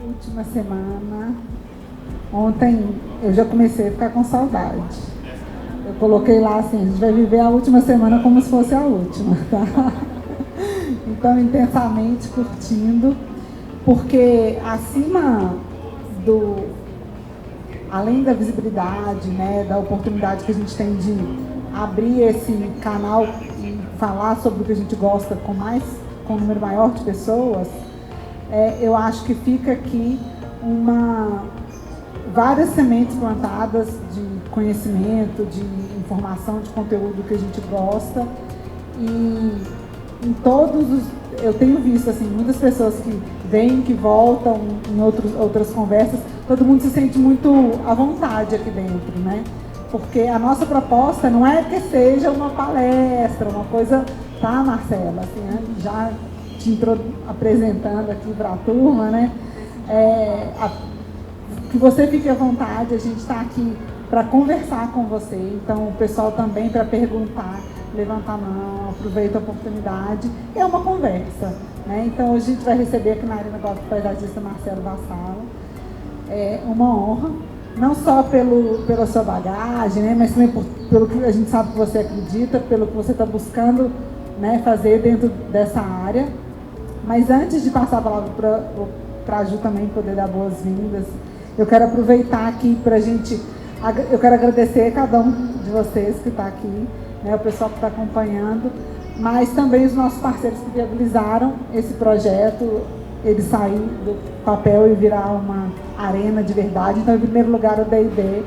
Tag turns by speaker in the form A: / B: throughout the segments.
A: Última semana. Ontem eu já comecei a ficar com saudade. Eu coloquei lá assim, a gente vai viver a última semana como se fosse a última, tá? Então, intensamente curtindo, porque além da visibilidade, né, da oportunidade que a gente tem de abrir esse canal e falar sobre o que a gente gosta com um número maior de pessoas, eu acho que fica aqui várias sementes plantadas de conhecimento, de informação, de conteúdo que a gente gosta. E em eu tenho visto assim, muitas pessoas que vêm, que voltam em outras conversas, todo mundo se sente muito à vontade aqui dentro, né? Porque a nossa proposta não é que seja uma palestra, uma coisa, tá, Marcela? Assim, já te apresentando aqui para a turma, né? Que você fique à vontade, a gente está aqui para conversar com você, então o pessoal também para perguntar, levanta a mão, aproveita a oportunidade, é uma conversa, né? Então hoje a gente vai receber aqui na Arena Gótico o paisagista Marcelo Vassalo, é uma honra, não só pela sua bagagem, né, mas também pelo que a gente sabe que você acredita, pelo que você está buscando, né, fazer dentro dessa área. Mas antes de passar a palavra para a Ju também poder dar boas-vindas, eu quero aproveitar aqui eu quero agradecer a cada um de vocês que está aqui, né, o pessoal que está acompanhando, mas também os nossos parceiros que viabilizaram esse projeto, ele sair do papel e virar uma arena de verdade. Então, em primeiro lugar, o D&D,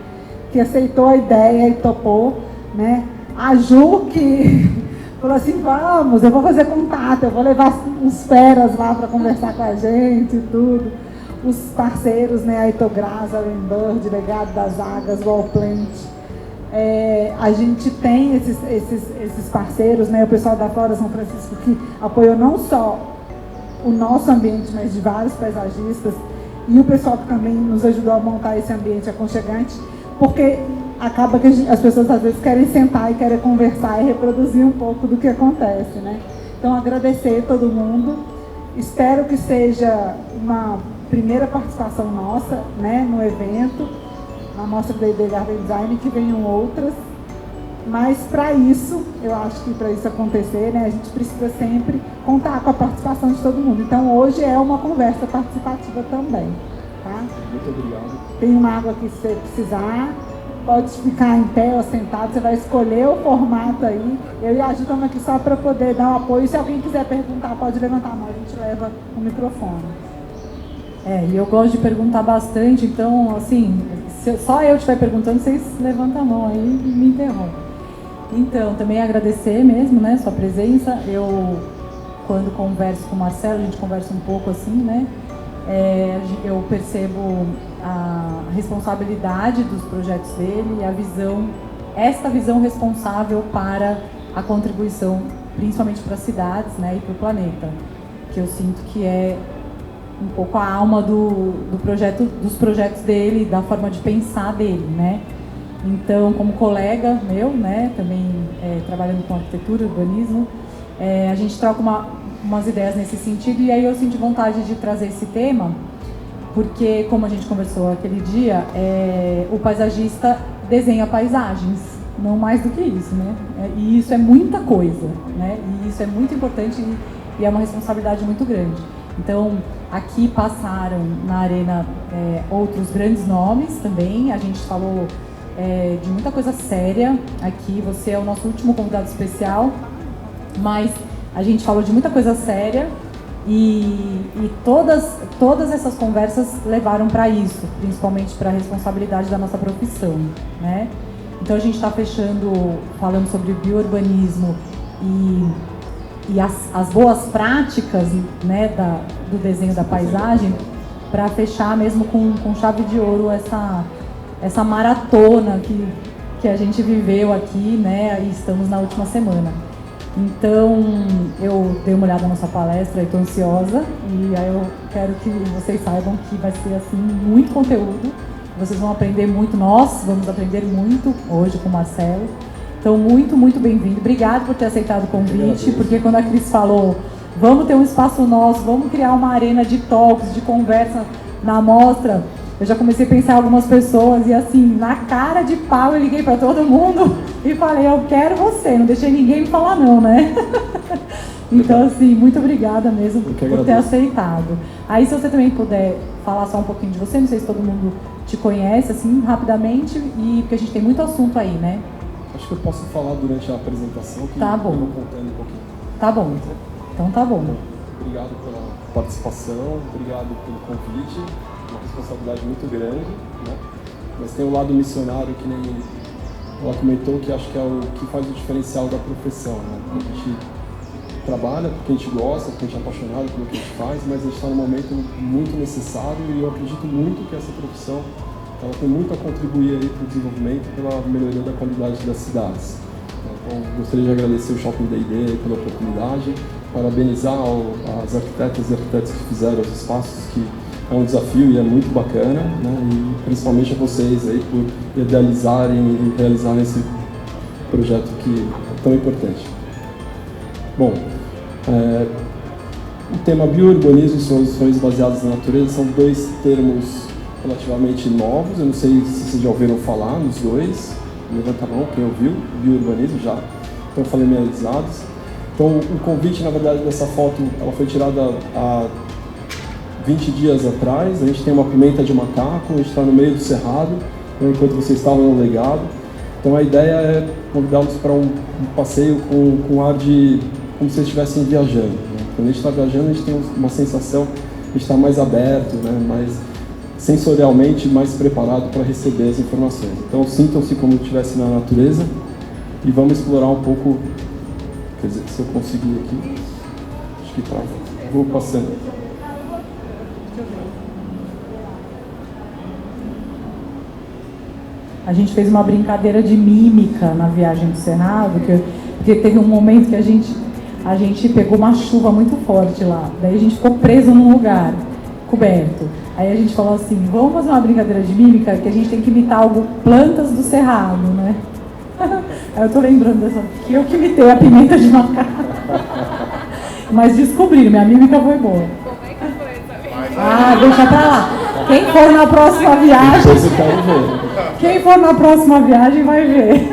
A: que aceitou a ideia e topou, né? A Ju, que falou assim, vamos, eu vou fazer contato, eu vou levar uns feras lá para conversar com a gente e tudo. Os parceiros, né, a Itogras, a Rainbird, Legado das Águas, o Allplant. A gente tem esses parceiros, né, o pessoal da Flora São Francisco, que apoiou não só o nosso ambiente, mas de vários paisagistas, e o pessoal que também nos ajudou a montar esse ambiente aconchegante, porque acaba que as pessoas às vezes querem sentar e querem conversar e reproduzir um pouco do que acontece, né? Então, agradecer a todo mundo, espero que seja uma primeira participação nossa, né, no evento, na mostra do D&D Garden Design, que venham outras, mas para isso, eu acho que para isso acontecer, né, a gente precisa sempre contar com a participação de todo mundo. Então hoje é uma conversa participativa também, tá?
B: Muito obrigado.
A: Tem uma água aqui se você precisar, pode ficar em pé ou sentado, você vai escolher o formato aí. Eu e a Ju estamos aqui só para poder dar um apoio. Se alguém quiser perguntar, pode levantar a mão, a gente leva o microfone.
C: E eu gosto de perguntar bastante, então, assim, se só eu estiver perguntando, vocês levantam a mão aí e me interrompem. Então, também agradecer mesmo, né, sua presença. Eu, quando converso com o Marcelo, a gente conversa um pouco assim, né, eu percebo a responsabilidade dos projetos dele e esta visão responsável para a contribuição, principalmente para as cidades, né, e para o planeta, que eu sinto que é um pouco a alma dos projetos dele, da forma de pensar dele, né. Então, como colega meu, né, também trabalhando com arquitetura, urbanismo, a gente troca umas ideias nesse sentido, e aí eu senti vontade de trazer esse tema, porque, como a gente conversou aquele dia, o paisagista desenha paisagens, não mais do que isso, né, e isso é muita coisa, né, e isso é muito importante e é uma responsabilidade muito grande. Então, aqui passaram na arena outros grandes nomes também, a gente falou de muita coisa séria aqui, você é o nosso último convidado especial, mas a gente falou de muita coisa séria e todas essas conversas levaram para isso, principalmente para a responsabilidade da nossa profissão, né? Então a gente está falando sobre biourbanismo e as boas práticas, né, do desenho da paisagem, para fechar mesmo com chave de ouro essa maratona que a gente viveu aqui, né, e estamos na última semana. Então, eu dei uma olhada na nossa palestra e estou ansiosa, e aí eu quero que vocês saibam que vai ser, assim, muito conteúdo, vocês vão aprender muito, nós vamos aprender muito hoje com o Marcelo. Então, muito, muito bem-vindo. Obrigado por ter aceitado o convite, porque quando a Cris falou, vamos ter um espaço nosso, vamos criar uma arena de talks, de conversa, na mostra, eu já comecei a pensar em algumas pessoas e assim, na cara de pau eu liguei para todo mundo e falei, eu quero você, não deixei ninguém me falar não, né? Então assim, muito obrigada mesmo por ter aceitado. Aí se você também puder falar só um pouquinho de você, não sei se todo mundo te conhece, assim, rapidamente, e porque a gente tem muito assunto aí, né?
B: Acho que eu posso falar durante a apresentação, que
C: tá bom.
B: eu vou contando um pouquinho.
C: Tá bom, então tá bom.
B: Obrigado pela participação, obrigado pelo convite, uma responsabilidade muito grande, né? Mas tem o lado missionário que nem ela comentou, que acho que é o que faz o diferencial da profissão, né? A gente trabalha porque a gente gosta, porque a gente é apaixonado pelo que a gente faz, mas a gente está num momento muito necessário e eu acredito muito que essa profissão ela tem muito a contribuir aí para o desenvolvimento e pela melhoria da qualidade das cidades. Então, gostaria de agradecer o Shopping D&D pela oportunidade, parabenizar as arquitetas e arquitetos que fizeram os espaços, que é um desafio e é muito bacana, né? E principalmente a vocês aí por idealizarem e realizarem esse projeto que é tão importante. Bom, o tema biourbanismo e soluções baseadas na natureza são dois termos relativamente novos, eu não sei se vocês já ouviram falar nos dois, levanta a mão quem ouviu, biourbanismo já estão familiarizados. Então o convite, na verdade, dessa foto, ela foi tirada há 20 dias atrás, a gente tem uma pimenta de macaco, a gente está no meio do cerrado, enquanto vocês estavam no legado. Então a ideia é convidá-los para um passeio com ar de como se vocês estivessem viajando, né? Quando a gente está viajando, a gente tem uma sensação de estar mais aberto, né? Mais sensorialmente mais preparado para receber as informações. Então sintam-se como se estivesse na natureza e vamos explorar um pouco, quer dizer, se eu conseguir aqui, acho que tá, vou passando.
C: A gente fez uma brincadeira de mímica na viagem do Cerrado, porque teve um momento que a gente pegou uma chuva muito forte lá, daí a gente ficou preso num lugar coberto. Aí a gente falou assim, vamos fazer uma brincadeira de mímica que a gente tem que imitar plantas do cerrado, né? Aí eu tô lembrando dessa, que eu que imitei a pimenta de macaco. Mas descobri, minha mímica foi boa.
D: Como é que foi essa?
C: Ah, deixa pra lá. Quem for na próxima viagem, quem for na próxima viagem vai ver.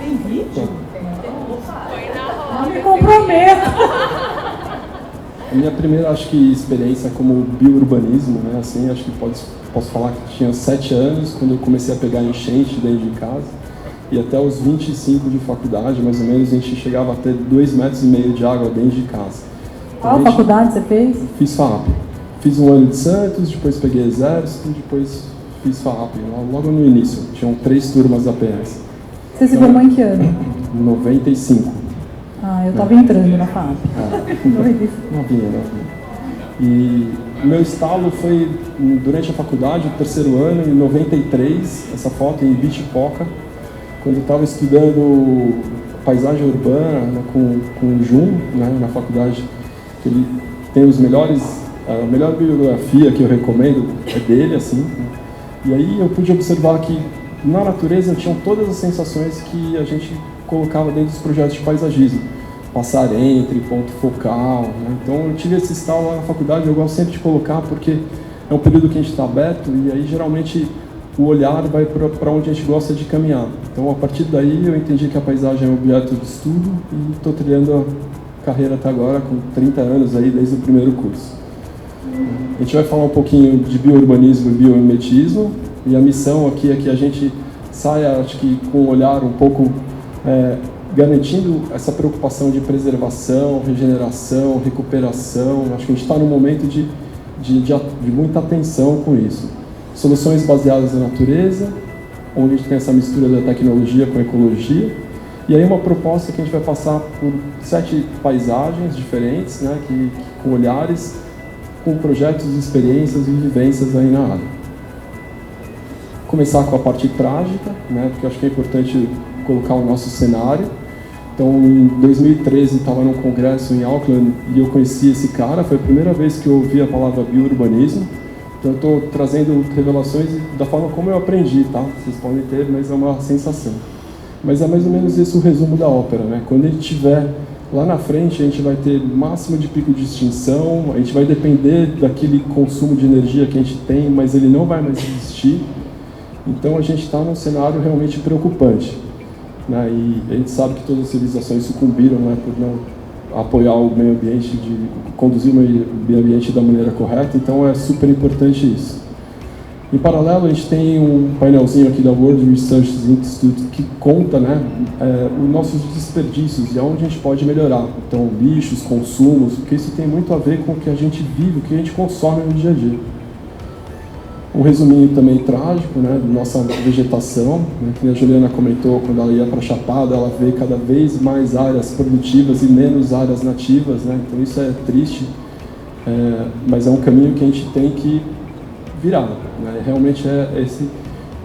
C: Tem vídeo? Não me comprometo.
B: A minha primeira, acho que, experiência como biourbanismo, né, assim, acho que posso falar que tinha 7 anos, quando eu comecei a pegar enchente dentro de casa, e até os 25 de faculdade, mais ou menos, a gente chegava a ter 2,5 metros de água dentro de casa.
C: Qual faculdade você fez?
B: Fiz FAAP. Fiz um ano de Santos, depois peguei Exército, depois fiz FAAP, logo no início. Tinham 3 turmas da PS.
C: Você se formou em que ano?
B: 95.
C: Ah, eu estava entrando na FAAP.
B: Novinha. E o meu estalo foi durante a faculdade, o 3º ano, em 93, essa foto em Bitipoca, quando eu estava estudando paisagem urbana, né, com o Jun, né, na faculdade, que ele tem os a melhor bibliografia que eu recomendo é dele, assim. Né? E aí eu pude observar que na natureza tinham todas as sensações que a gente colocava dentro dos projetos de paisagismo. Passar entre, ponto focal, né? Então eu tive esse estalo lá na faculdade, eu gosto sempre de colocar porque é um período que a gente está aberto e aí geralmente o olhar vai para onde a gente gosta de caminhar. Então a partir daí eu entendi que a paisagem é um objeto de estudo e estou trilhando a carreira até agora com 30 anos aí desde o primeiro curso. A gente vai falar um pouquinho de biourbanismo e biomimetismo e a missão aqui é que a gente saia, acho que com um olhar um pouco garantindo essa preocupação de preservação, regeneração, recuperação. Acho que a gente está num momento de muita atenção com isso. Soluções baseadas na natureza, onde a gente tem essa mistura da tecnologia com a ecologia. E aí uma proposta que a gente vai passar por 7 paisagens diferentes, né, com olhares, com projetos, experiências e vivências aí na área. Começar com a parte trágica, né, porque acho que é importante colocar o nosso cenário. Então, em 2013, estava num congresso em Auckland e eu conheci esse cara. Foi a primeira vez que eu ouvi a palavra biourbanismo. Então, eu estou trazendo revelações da forma como eu aprendi, tá? Vocês podem ter, mas é uma sensação. Mas é mais ou menos esse o resumo da ópera, né? Quando a gente estiver Lá na frente a gente vai ter máximo de pico de extinção, a gente vai depender daquele consumo de energia que a gente tem, mas ele não vai mais existir. Então a gente está num cenário realmente preocupante, né? E a gente sabe que todas as civilizações sucumbiram, né, por não apoiar o meio ambiente, de conduzir o meio ambiente da maneira correta, então é super importante isso. Em paralelo, a gente tem um painelzinho aqui da World Research Institute que conta, né, os nossos desperdícios e aonde a gente pode melhorar. Então, lixos, consumos, porque isso tem muito a ver com o que a gente vive, o que a gente consome no dia a dia. Um resuminho também trágico, né, da nossa vegetação, né, que a Juliana comentou, quando ela ia para a Chapada, ela vê cada vez mais áreas produtivas e menos áreas nativas, né, então isso é triste, mas é um caminho que a gente tem que virar, né, realmente é esse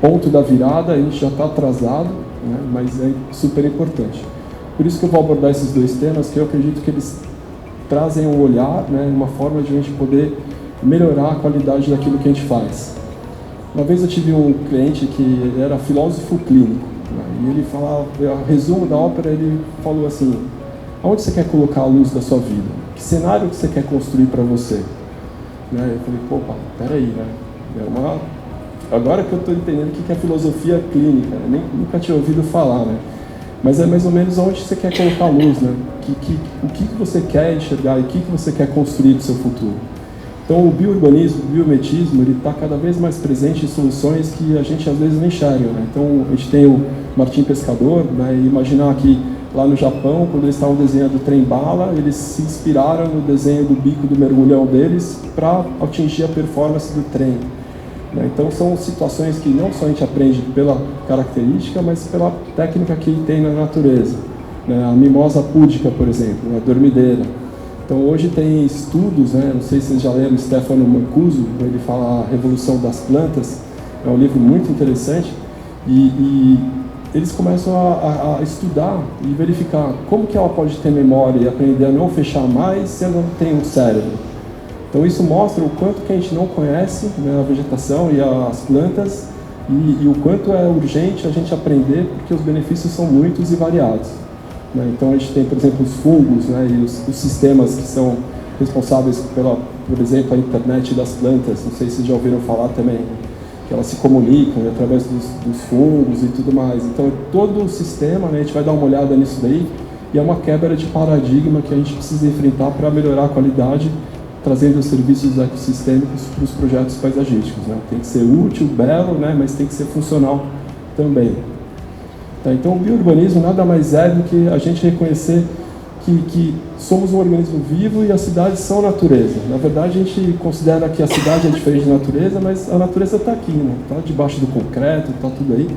B: ponto da virada, a gente já está atrasado, né, mas é super importante. Por isso que eu vou abordar esses dois temas, que eu acredito que eles trazem um olhar, né, uma forma de a gente poder melhorar a qualidade daquilo que a gente faz. Uma vez eu tive um cliente que era filósofo clínico, né, e ele falava, o resumo da ópera, ele falou assim: aonde você quer colocar a luz da sua vida? Que cenário que você quer construir para você? Né, eu falei, pô, peraí, né? Agora que eu estou entendendo o que é filosofia clínica, né? Nunca tinha ouvido falar, né? Mas é mais ou menos onde você quer colocar a luz, né? O que você quer enxergar e o que você quer construir do seu futuro. Então, o biourbanismo, o biomimetismo, ele está cada vez mais presente em soluções que a gente às vezes não enxerga, né? Então, a gente tem o Martim Pescador, né? E imaginar que lá no Japão, quando eles estavam desenhando o trem-bala, eles se inspiraram no desenho do bico do mergulhão deles para atingir a performance do trem. Então, são situações que não só a gente aprende pela característica, mas pela técnica que tem na natureza. A mimosa púdica, por exemplo, a dormideira. Então, hoje tem estudos, né? Não sei se vocês já leram Stefano Mancuso, ele fala A Revolução das Plantas, é um livro muito interessante, e eles começam a estudar e verificar como que ela pode ter memória e aprender a não fechar mais se ela não tem um cérebro. Então isso mostra o quanto que a gente não conhece, né, a vegetação e as plantas, e o quanto é urgente a gente aprender, porque os benefícios são muitos e variados. Né? Então a gente tem, por exemplo, os fungos, né, e os sistemas que são responsáveis pela, por exemplo, a internet das plantas, não sei se vocês já ouviram falar também, que elas se comunicam, né, através dos fungos e tudo mais. Então todo o sistema, né, a gente vai dar uma olhada nisso daí, e é uma quebra de paradigma que a gente precisa enfrentar para melhorar a qualidade, trazendo os serviços ecossistêmicos para os projetos paisagísticos, né? Tem que ser útil, belo, né? Mas tem que ser funcional também. Tá, então, o biourbanismo nada mais é do que a gente reconhecer que somos um organismo vivo e as cidades são natureza. Na verdade, a gente considera que a cidade é diferente da natureza, mas a natureza está aqui, né? Está debaixo do concreto, está tudo aí.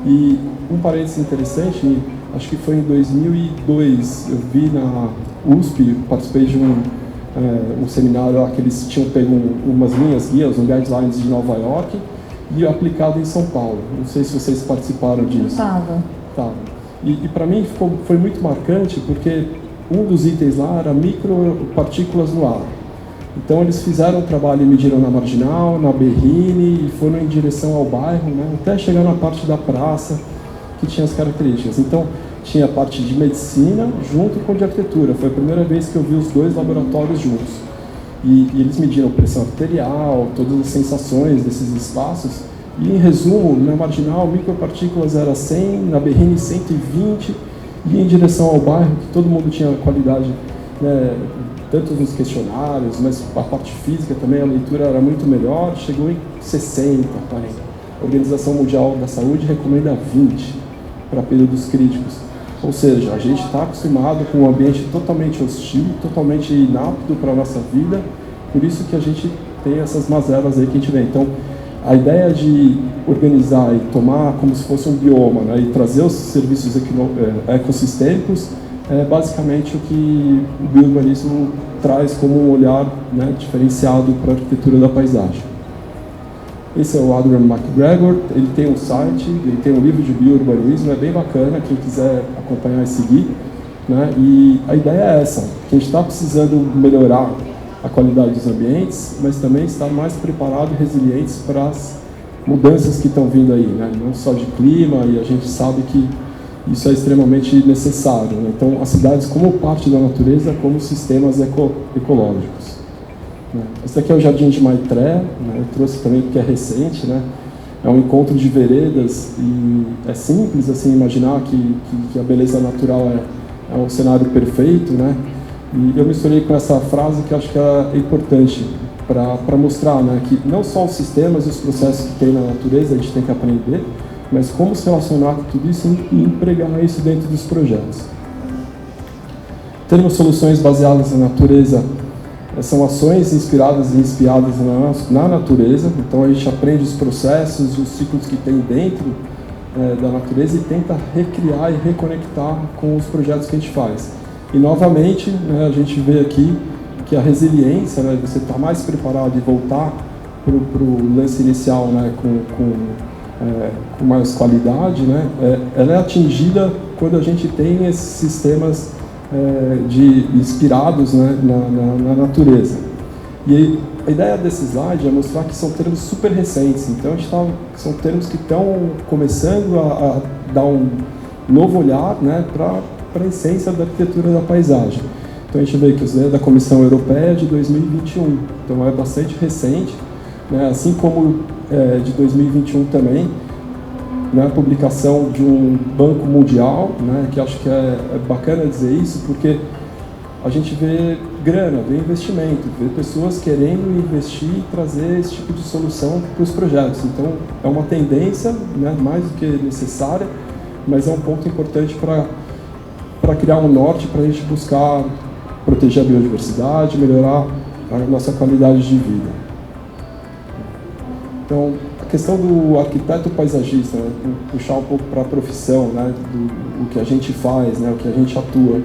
B: E um parênteses interessante, acho que foi em 2002, eu vi na USP, participei de um seminário lá que eles tinham pego umas linhas guias, um guidelines de Nova York e aplicado em São Paulo. Não sei se vocês participaram disso.
C: Estava.
B: E para mim foi muito marcante porque um dos itens lá era micropartículas no ar. Então eles fizeram um trabalho e mediram na Marginal, na Berrini e foram em direção ao bairro, né, até chegar na parte da praça que tinha as características. Então tinha a parte de medicina junto com de arquitetura. Foi a primeira vez que eu vi os dois laboratórios juntos. E eles mediram pressão arterial, todas as sensações desses espaços. E, em resumo, na Marginal, micropartículas era 100, na Berrini 120, e em direção ao bairro, que todo mundo tinha qualidade, né, tanto nos questionários, mas a parte física também, a leitura era muito melhor, chegou em 60, 40. A Organização Mundial da Saúde recomenda 20 para períodos críticos. Ou seja, a gente está acostumado com um ambiente totalmente hostil, totalmente inapto para a nossa vida, por isso que a gente tem essas mazelas aí que a gente vê. Então, a ideia de organizar e tomar como se fosse um bioma, né, e trazer os serviços ecossistêmicos é basicamente o que o biourbanismo traz como um olhar, né, diferenciado para a arquitetura da paisagem. Esse é o Adrian McGregor, ele tem um site, ele tem um livro de biourbanismo, é bem bacana, quem quiser acompanhar e seguir, né? E a ideia é essa, que a gente está precisando melhorar a qualidade dos ambientes, mas também estar mais preparado e resilientes para as mudanças que estão vindo aí, né? Não só de clima, e a gente sabe que Isso é extremamente necessário, né? Então, as cidades como parte da natureza, como sistemas ecológicos. Esse aqui é o Jardim de Maitré, né? Eu trouxe também porque é recente, né? É um encontro de veredas e é simples assim imaginar que a beleza natural é um cenário perfeito, né? E eu misturei com essa frase que eu acho que é importante para mostrar, né, que não só os sistemas e os processos que tem na natureza a gente tem que aprender, mas como se relacionar com tudo isso e empregar isso dentro dos projetos. Termos soluções baseadas na natureza são ações inspiradas e inspiradas na natureza, então a gente aprende os processos e os ciclos que tem dentro da natureza e tenta recriar e reconectar com os projetos que a gente faz. E novamente, né, a gente vê aqui que a resiliência, né, você estar mais preparado e voltar para o lance inicial, né, com mais qualidade, né, ela é atingida quando a gente tem esses sistemas inspirados, né, na natureza. E a ideia desse slide é mostrar que são termos super recentes, então são termos que estão começando a dar um novo olhar, né, para a essência da arquitetura da paisagem. Então a gente vê que os da Comissão Europeia é de 2021, então é bastante recente, né, assim como de 2021 também, né, a publicação de um Banco Mundial, né, que acho que é bacana dizer isso, porque a gente vê grana, vê investimento, vê pessoas querendo investir e trazer esse tipo de solução para os projetos. Então é uma tendência, né, mais do que necessária, mas é um ponto importante para criar um norte para a gente buscar proteger a biodiversidade, melhorar a nossa qualidade de vida. Então, a questão do arquiteto paisagista, né, puxar um pouco para a profissão, né, do que a gente faz, né, o que a gente atua.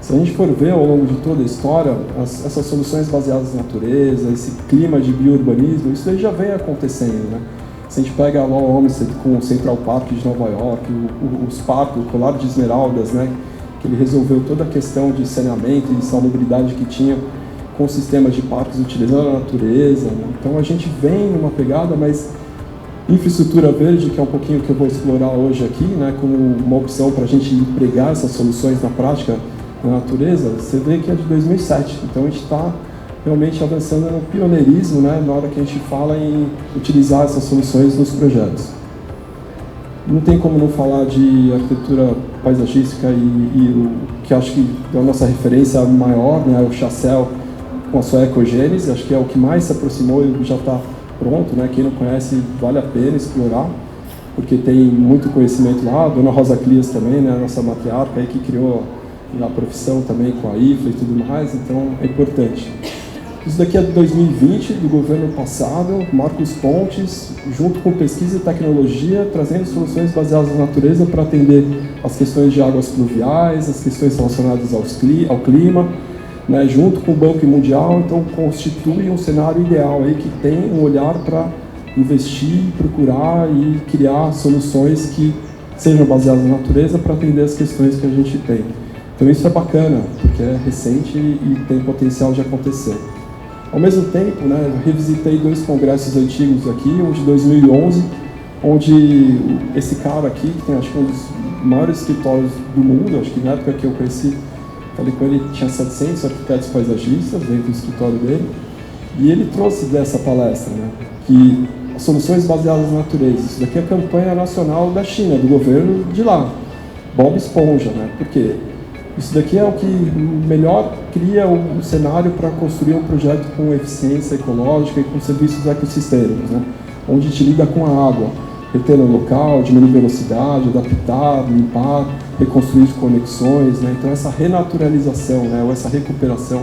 B: Se a gente for ver ao longo de toda a história, essas soluções baseadas na natureza, esse clima de biourbanismo, isso aí já vem acontecendo, né? Se a gente pega lá o Olmsted com o Central Park de Nova York, os parques, o Colar de Esmeraldas, né, que ele resolveu toda a questão de saneamento e salubridade que tinha com sistemas de parques utilizando a natureza, né? Então a gente vem numa pegada, mas infraestrutura verde, que é um pouquinho que eu vou explorar hoje aqui, né, como uma opção para a gente empregar essas soluções na prática na natureza, você vê que é de 2007, então a gente está realmente avançando no pioneirismo, né, na hora que a gente fala em utilizar essas soluções nos projetos. Não tem como não falar de arquitetura paisagística e o que acho que é a nossa referência maior, né, o Chassel com a sua ecogênese, acho que é o que mais se aproximou e já está pronto, né, quem não conhece vale a pena explorar, porque tem muito conhecimento lá, a Dona Rosa Clias também, né, a nossa matriarca aí que criou a profissão também com a IFLA e tudo mais, então é importante. Isso daqui é de 2020, do governo passado, Marcos Pontes, junto com pesquisa e tecnologia, trazendo soluções baseadas na natureza para atender as questões de águas pluviais, as questões relacionadas ao clima, né, junto com o Banco Mundial, então constitui um cenário ideal aí que tem um olhar para investir, procurar e criar soluções que sejam baseadas na natureza para atender as questões que a gente tem. Então isso é bacana, porque é recente e tem potencial de acontecer. Ao mesmo tempo, né, eu revisitei 2 congressos antigos aqui, um de 2011, onde esse cara aqui, que tem acho que um dos maiores escritórios do mundo, acho que na época que eu conheci, falei com ele, tinha 700 arquitetos paisagistas dentro do escritório dele, e ele trouxe dessa palestra, né, que as soluções baseadas na natureza, isso daqui é a campanha nacional da China, do governo de lá, Bob Esponja, né, porque isso daqui é o que melhor cria um cenário para construir um projeto com eficiência ecológica e com serviços ecossistêmicos, né? Onde a gente lida com a água, reter no local, diminuir velocidade, adaptar, limpar, reconstruir conexões, né? Então essa renaturalização, né, ou essa recuperação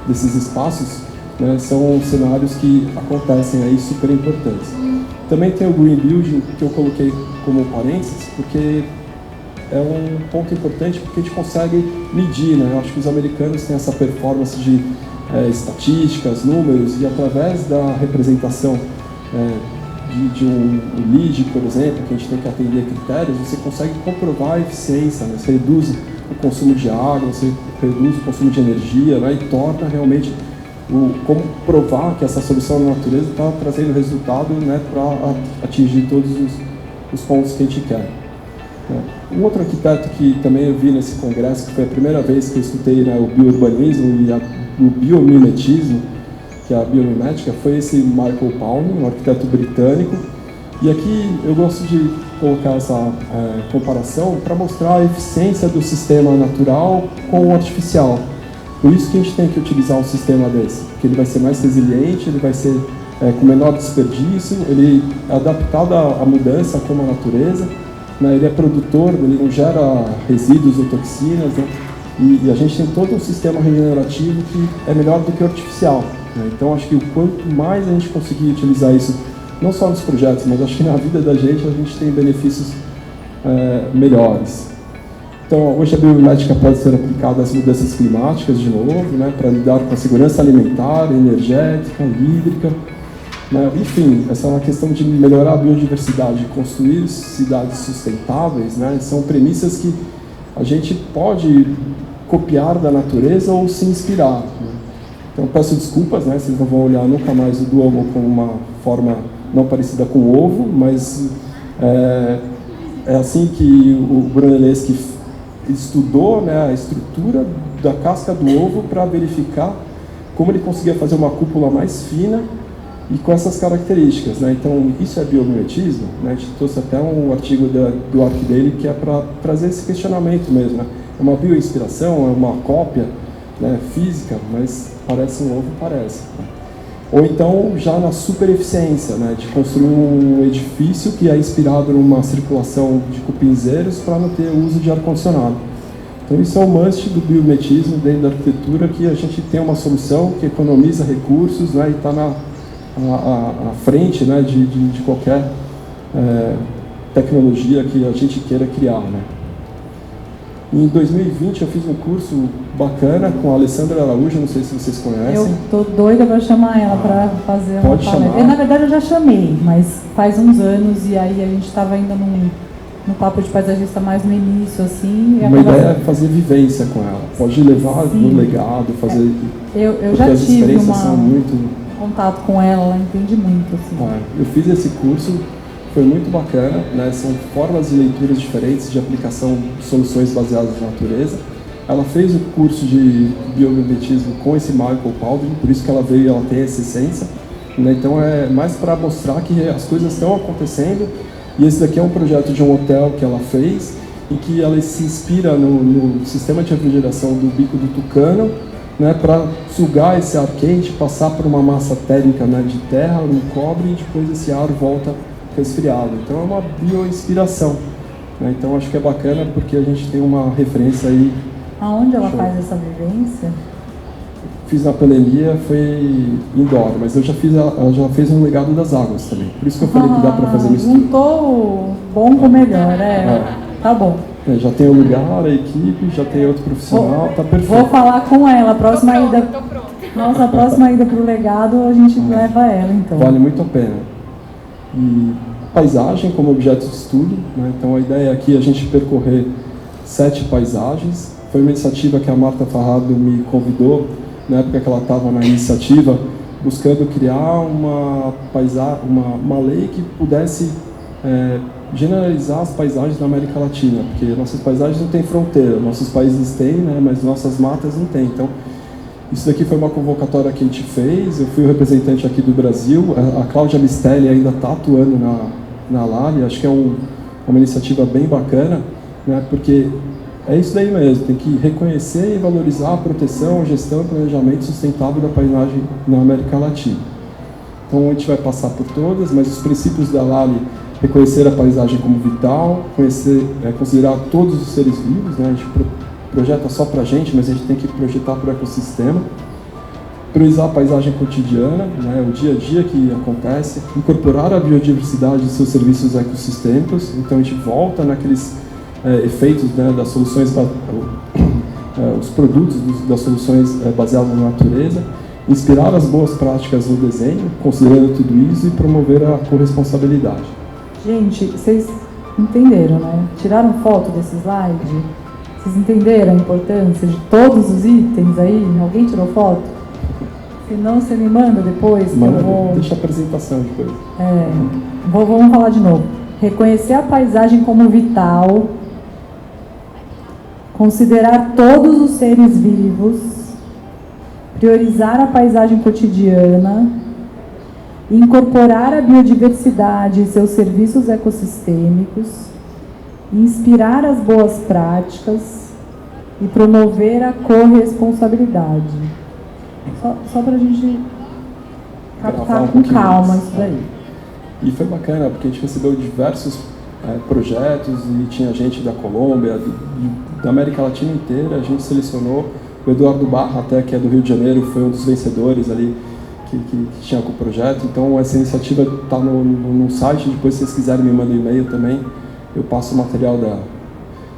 B: desses espaços, né, são cenários que acontecem aí super importantes. Também tem o Green Building, que eu coloquei como parênteses, porque é um ponto importante porque a gente consegue medir, né? Eu acho que os americanos têm essa performance de estatísticas, números, e através da representação de um lead, por exemplo, que a gente tem que atender critérios, você consegue comprovar a eficiência, né? Você reduz o consumo de água, você reduz o consumo de energia, né? E torna realmente como provar que essa solução na natureza está trazendo resultado, né, para atingir todos os pontos que a gente quer. Um outro arquiteto que também eu vi nesse congresso, que foi a primeira vez que eu escutei, né, o biourbanismo e o biomimetismo, que é a biomimética, foi esse Michael Palmer, um arquiteto britânico. E aqui eu gosto de colocar essa comparação para mostrar a eficiência do sistema natural com o artificial. Por isso que a gente tem que utilizar um sistema desse, porque ele vai ser mais resiliente, ele vai ser com menor desperdício, ele é adaptado à mudança como a natureza, né? Ele é produtor, ele não gera resíduos ou toxinas, né? E a gente tem todo um sistema regenerativo que é melhor do que o artificial, né? Então acho que o quanto mais a gente conseguir utilizar isso, não só nos projetos, mas acho que na vida da gente a gente tem benefícios melhores. Então, hoje a biomimética pode ser aplicada às mudanças climáticas, de novo, né, para lidar com a segurança alimentar, energética, hídrica, né, enfim, essa é uma questão de melhorar a biodiversidade, construir cidades sustentáveis, né, são premissas que a gente pode copiar da natureza ou se inspirar, né. Então, peço desculpas, né, vocês não vão olhar nunca mais o Duomo como uma forma não parecida com o ovo, mas é assim que o Brunelleschi estudou, né, a estrutura da casca do ovo para verificar como ele conseguia fazer uma cúpula mais fina e com essas características, né? Então, isso é biomimetismo, né? A gente trouxe até um artigo do ARC dele que é para trazer esse questionamento mesmo, né? É uma bioinspiração, é uma cópia, né, física, mas parece um ovo, parece, né? Ou então, já na supereficiência, né, de construir um edifício que é inspirado numa circulação de cupinzeiros para não ter uso de ar-condicionado. Então, isso é o must do biomimetismo dentro da arquitetura, que a gente tem uma solução que economiza recursos, né, e está à frente, né, de qualquer tecnologia que a gente queira criar, né. Em 2020 eu fiz um curso bacana com a Alessandra Araújo, não sei se vocês conhecem.
C: Eu tô doida para chamar ela para fazer uma palestra. Na verdade eu já chamei, mas faz uns anos, e aí a gente estava ainda no papo de paisagista mais no início, assim.
B: Uma ideia é fazer vivência com ela, pode levar no legado, fazer...
C: Eu já tive contato com ela entendi muito, assim.
B: Eu fiz esse curso, foi muito bacana, né? São formas de leituras diferentes de aplicação de soluções baseadas na natureza. Ela fez o curso de biomimetismo com esse Michael Palmer, por isso que ela veio e ela tem essa essência, né? Então é mais para mostrar que as coisas estão acontecendo, e esse daqui é um projeto de um hotel que ela fez, em que ela se inspira no sistema de refrigeração do bico do tucano, né, para sugar esse ar quente, passar por uma massa térmica, né, de terra, no cobre, e depois esse ar volta resfriado. Então é uma bioinspiração, né? Então acho que é bacana porque a gente tem uma referência aí.
C: Aonde ela faz essa vivência?
B: Fiz na pandemia, foi indoor, mas ela já fez um legado das águas também. Por isso que eu falei que dá para fazer mistura.
C: Juntou bom com melhor, tá bom.
B: Já tem o lugar, a equipe, já tem outro profissional, tá perfeito.
C: Vou falar com ela, a próxima ida. Nossa, a próxima ida para o legado a gente leva ela, então.
B: Vale muito a pena. E paisagem como objeto de estudo, né? Então a ideia aqui é a gente percorrer 7 paisagens. Foi uma iniciativa que a Marta Farrado me convidou, na época que ela estava na iniciativa, buscando criar uma lei que pudesse generalizar as paisagens da América Latina, porque nossas paisagens não têm fronteira, nossos países têm, né? Mas nossas matas não têm. Então, isso daqui foi uma convocatória que a gente fez, eu fui o representante aqui do Brasil, a Cláudia Mistelli ainda está atuando na LALI, acho que é uma iniciativa bem bacana, né, porque é isso daí mesmo, tem que reconhecer e valorizar a proteção, gestão e planejamento sustentável da paisagem na América Latina. Então a gente vai passar por todas, mas os princípios da LALI, reconhecer a paisagem como vital, considerar todos os seres vivos, né, a gente projeta só para a gente, mas a gente tem que projetar para o ecossistema. Priorizar a paisagem cotidiana, né, o dia a dia que acontece. Incorporar a biodiversidade em seus serviços ecossistêmicos. Então a gente volta naqueles efeitos, né, das soluções, os produtos das soluções baseadas na natureza. Inspirar as boas práticas no desenho, considerando tudo isso, e promover a corresponsabilidade.
C: Gente, vocês entenderam, né? Tiraram foto desse slide? Vocês entenderam a importância de todos os itens aí? Alguém tirou foto? Se não, você me manda depois.
B: Deixa a apresentação depois.
C: Vamos falar de novo. Reconhecer a paisagem como vital, considerar todos os seres vivos, priorizar a paisagem cotidiana, incorporar a biodiversidade e seus serviços ecossistêmicos, inspirar as boas práticas e promover a corresponsabilidade. Só para a gente captar com calma isso daí.
B: E foi bacana, porque a gente recebeu diversos projetos e tinha gente da Colômbia, da América Latina inteira. A gente selecionou o Eduardo Barra, até que é do Rio de Janeiro, foi um dos vencedores ali que tinha com o projeto. Então essa iniciativa está no site, depois se vocês quiserem me mandem um e-mail também, eu passo o material dela.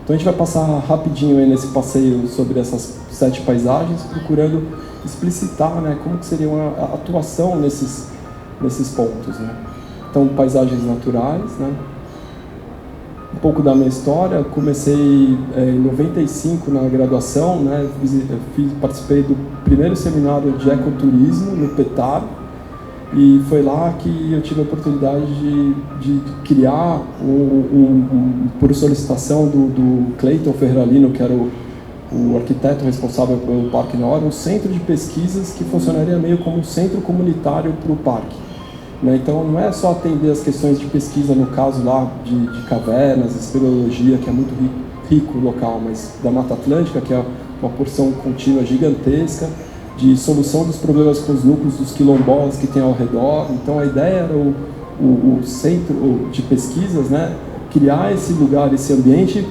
B: Então a gente vai passar rapidinho aí nesse passeio sobre essas 7 paisagens, procurando explicitar, né, como que seria a atuação nesses pontos, né? Então, paisagens naturais, né? Um pouco da minha história, comecei em 95 na graduação, né? Participei do primeiro seminário de ecoturismo no Petar, e foi lá que eu tive a oportunidade de criar, por solicitação do Cleiton Ferralino, que era o arquiteto responsável pelo Parque Nora, um centro de pesquisas que funcionaria meio como um centro comunitário para o parque. Então não é só atender as questões de pesquisa, no caso lá de cavernas, espeleologia, que é muito rico o local, mas da Mata Atlântica, que é uma porção contínua gigantesca, de solução dos problemas com os núcleos dos quilombolas que tem ao redor. Então a ideia era o centro de pesquisas, né, criar esse lugar, esse ambiente,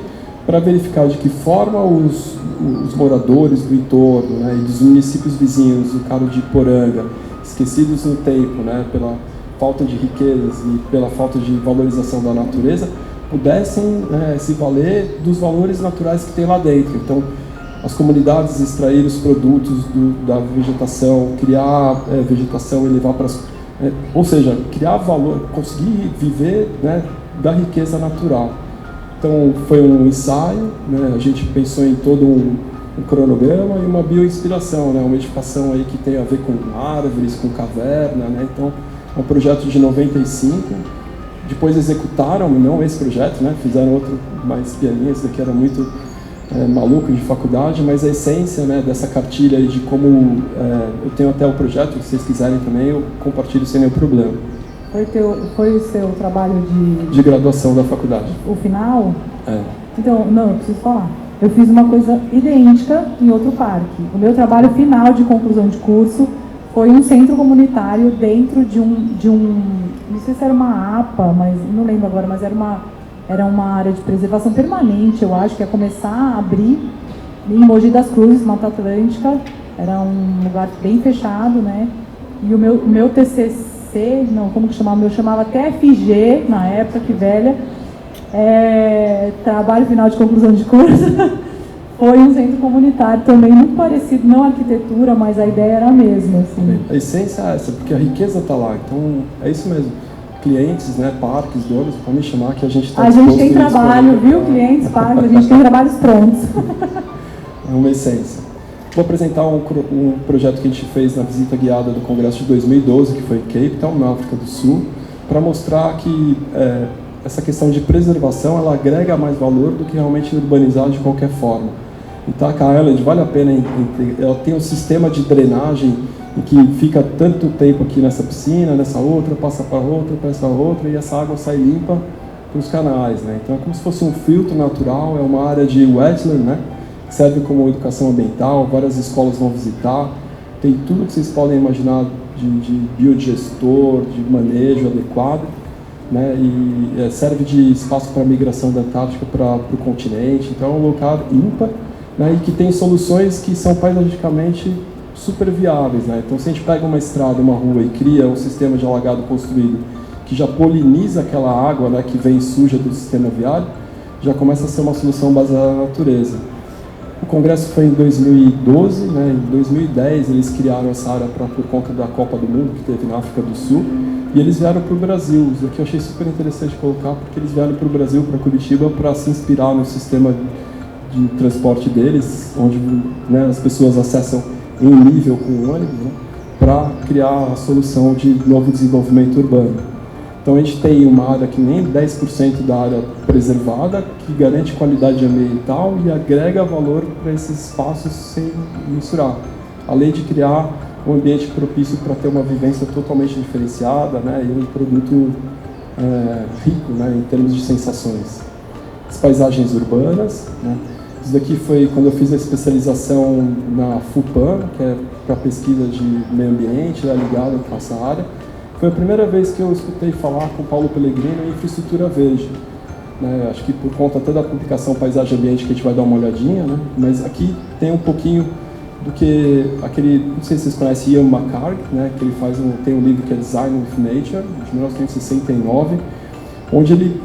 B: para verificar de que forma os moradores do entorno, né, e dos municípios vizinhos, o caso de Poranga, esquecidos no tempo, né, pela falta de riquezas e pela falta de valorização da natureza, pudessem se valer dos valores naturais que tem lá dentro. Então, as comunidades extrair os produtos da vegetação, criar vegetação e levar para ou seja, criar valor, conseguir viver, né, da riqueza natural. Então, foi um ensaio, né, a gente pensou em todo um cronograma e uma bioinspiração, né, uma edificação aí que tem a ver com árvores, com caverna, né, então é um projeto de 95, depois executaram, não esse projeto, né, fizeram outro mais pianinho, esse daqui era muito maluco de faculdade, mas a essência, né, dessa cartilha aí de como, eu tenho até o projeto, se vocês quiserem também, eu compartilho sem nenhum problema.
C: Foi o seu trabalho
B: de graduação da faculdade.
C: O final?
B: É.
C: Então, não, eu preciso falar. Eu fiz uma coisa idêntica em outro parque. O meu trabalho final de conclusão de curso foi um centro comunitário dentro de um não sei se era uma APA, mas não lembro agora, mas era uma área de preservação permanente, eu acho, que ia começar a abrir em Mogi das Cruzes, Mata Atlântica. Era um lugar bem fechado, né? E o meu TCC, não, como que chamava? Eu chamava TFG, na época, que velha, trabalho final de conclusão de curso, foi um centro comunitário também, muito parecido, não arquitetura, mas a ideia era a mesma. Assim.
B: A essência é essa, porque a riqueza está lá, então é isso mesmo. Clientes, né, parques, donos, podem me chamar que a gente está disposto.
C: A gente tem trabalho, viu? Clientes, parques, a gente tem trabalhos prontos.
B: É uma essência. Vou apresentar um projeto que a gente fez na visita guiada do Congresso de 2012, que foi em Cape Town, na África do Sul, para mostrar que essa questão de preservação, ela agrega mais valor do que realmente urbanizar de qualquer forma. Então, a Island vale a pena, ela tem um sistema de drenagem em que fica tanto tempo aqui nessa piscina, nessa outra, passa para outra, e essa água sai limpa para os canais, né? Então é como se fosse um filtro natural, é uma área de wetland, né? Que serve como educação ambiental, várias escolas vão visitar, tem tudo que vocês podem imaginar de biodigestor, de manejo adequado, né? E serve de espaço para migração da Antártica para o continente, então é um local ímpar, né? E que tem soluções que são paisagicamente super viáveis, né? Então, se a gente pega uma estrada, uma rua e cria um sistema de alagado construído que já poliniza aquela água, né, que vem suja do sistema viário, já começa a ser uma solução baseada na natureza. O congresso foi em 2012, né? Em 2010 eles criaram essa área por conta da Copa do Mundo que teve na África do Sul, e eles vieram para o Brasil. Isso aqui eu achei super interessante colocar, porque eles vieram para o Brasil, para Curitiba, para se inspirar no sistema de transporte deles, onde, né, as pessoas acessam em nível com o ônibus, né, para criar a solução de novo desenvolvimento urbano. Então a gente tem uma área que nem 10% da área preservada, que garante qualidade ambiental e agrega valor para esses espaços sem misturar, além de criar um ambiente propício para ter uma vivência totalmente diferenciada, né, e um produto rico, né, em termos de sensações. As paisagens urbanas, né, isso daqui foi quando eu fiz a especialização na FUPAM, que é para pesquisa de meio ambiente, ligado com essa área. Foi a primeira vez que eu escutei falar com o Paulo Pellegrino em infraestrutura verde. Né, acho que por conta até da publicação Paisagem e Ambiente, que a gente vai dar uma olhadinha, né, mas aqui tem um pouquinho do que aquele, não sei se vocês conhecem Ian McHarg, né, que ele tem um livro que é Design with Nature, de 1969, onde ele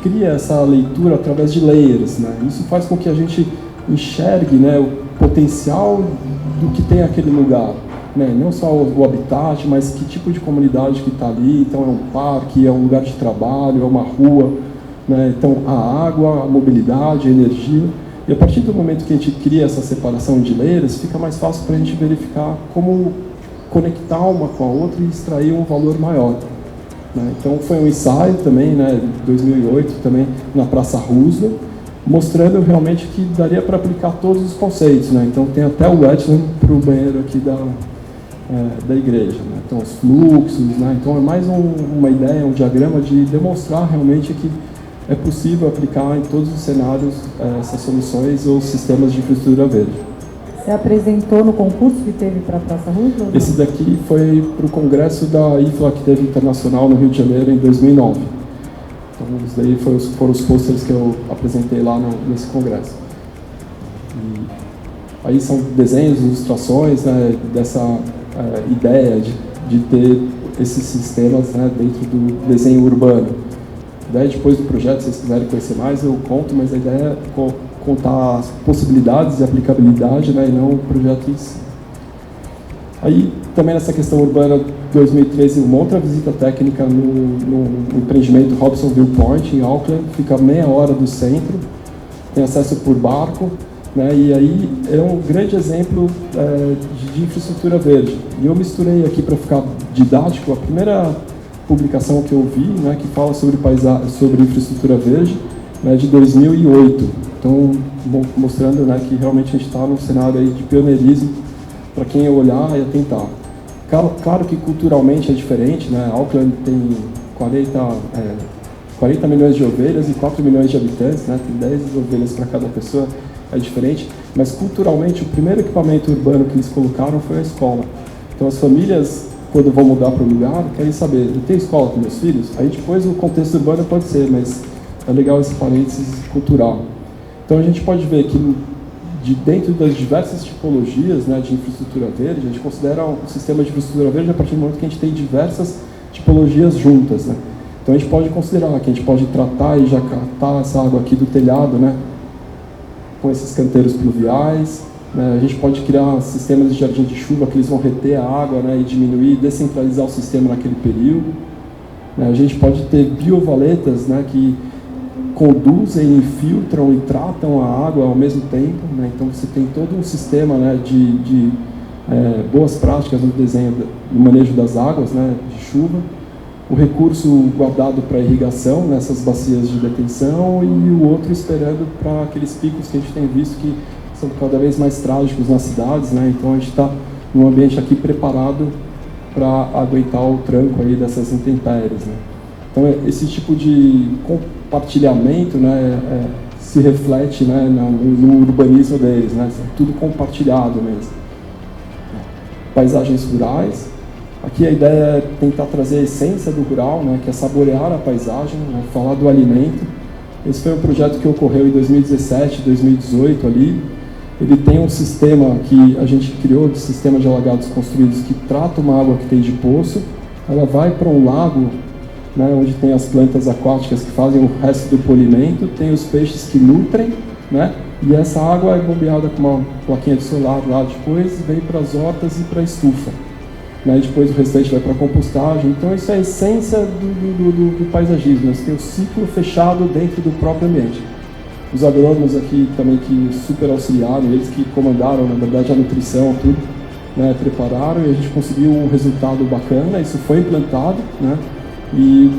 B: cria essa leitura através de layers, né. Isso faz com que a gente enxergue, né, o potencial do que tem aquele lugar, né, não só o habitat, mas que tipo de comunidade que está ali. Então é um parque, é um lugar de trabalho, é uma rua, né, então a água, a mobilidade, a energia. E a partir do momento que a gente cria essa separação de layers, fica mais fácil para a gente verificar como conectar uma com a outra e extrair um valor maior. Né? Então foi um ensaio também, né, 2008, também na Praça Roosevelt, mostrando realmente que daria para aplicar todos os conceitos. Né? Então tem até o wetland para o banheiro aqui da igreja. Né? Então os fluxos, né? Então é mais uma ideia, um diagrama de demonstrar realmente que é possível aplicar em todos os cenários essas soluções ou sistemas de infraestrutura verde.
C: Você apresentou no concurso que teve para a Praça Roosevelt?
B: Esse daqui foi para o congresso da IFLA que teve internacional no Rio de Janeiro em 2009. Então, isso daí foram os posters que eu apresentei lá nesse congresso. E aí são desenhos, ilustrações, né, dessa ideia de ter esses sistemas, né, dentro do desenho urbano. Daí, depois do projeto, se vocês quiserem conhecer mais, eu conto, mas a ideia é contar as possibilidades de aplicabilidade, né, e não o projeto em si. Aí, também nessa questão urbana, 2013, uma outra visita técnica no empreendimento Hobsonville Point, em Auckland, fica meia hora do centro, tem acesso por barco, né, e aí é um grande exemplo de infraestrutura verde. E eu misturei aqui para ficar didático a primeira publicação que eu vi, né, que fala sobre infraestrutura verde, né, de 2008. Então, mostrando, né, que realmente a gente está num cenário aí de pioneirismo para quem olhar e atentar. Claro que culturalmente é diferente, né? Auckland tem 40 milhões de ovelhas e 4 milhões de habitantes, né? Tem 10 ovelhas para cada pessoa, é diferente. Mas culturalmente, o primeiro equipamento urbano que eles colocaram foi a escola. Então, as famílias, quando vão mudar para o lugar, querem saber, eu tenho escola com meus filhos? Aí depois o contexto urbano pode ser, mas é legal esse parênteses cultural. Então a gente pode ver que dentro das diversas tipologias, né, de infraestrutura verde, a gente considera um sistema de infraestrutura verde a partir do momento que a gente tem diversas tipologias juntas. Né? Então a gente pode considerar que a gente pode tratar e já captar essa água aqui do telhado, né, com esses canteiros pluviais. A gente pode criar sistemas de jardim de chuva que eles vão reter a água, né, e diminuir, descentralizar o sistema naquele período. A gente pode ter biovaletas, né, que conduzem, infiltram e tratam a água ao mesmo tempo. Né? Então você tem todo um sistema, né, de boas práticas no desenho, no manejo das águas, né, de chuva. O recurso guardado para irrigação nessas bacias de detenção e o outro esperando para aqueles picos que a gente tem visto que são cada vez mais trágicos nas cidades, né? Então a gente está num ambiente aqui preparado para aguentar o tranco aí dessas intempéries, né? Então esse tipo de compartilhamento, né, se reflete, né, no urbanismo deles, né? Tudo compartilhado mesmo. Paisagens rurais. Aqui a ideia é tentar trazer a essência do rural, né, que é saborear a paisagem, né, falar do alimento. Esse foi um projeto que ocorreu em 2017, 2018 ali. Ele tem um sistema que a gente criou, de sistema de alagados construídos, que trata uma água que tem de poço, ela vai para um lago, né, onde tem as plantas aquáticas que fazem o resto do polimento, tem os peixes que nutrem, né, e essa água é bombeada com uma plaquinha de solar lá depois, vem para as hortas e para a estufa. Né, e depois o restante vai para a compostagem. Então isso é a essência do paisagismo, né? Você tem o ciclo fechado dentro do próprio ambiente. Os agrônomos aqui também que super auxiliaram, eles que comandaram, na verdade, a nutrição, tudo, né, prepararam, e a gente conseguiu um resultado bacana. Isso foi implantado, né, e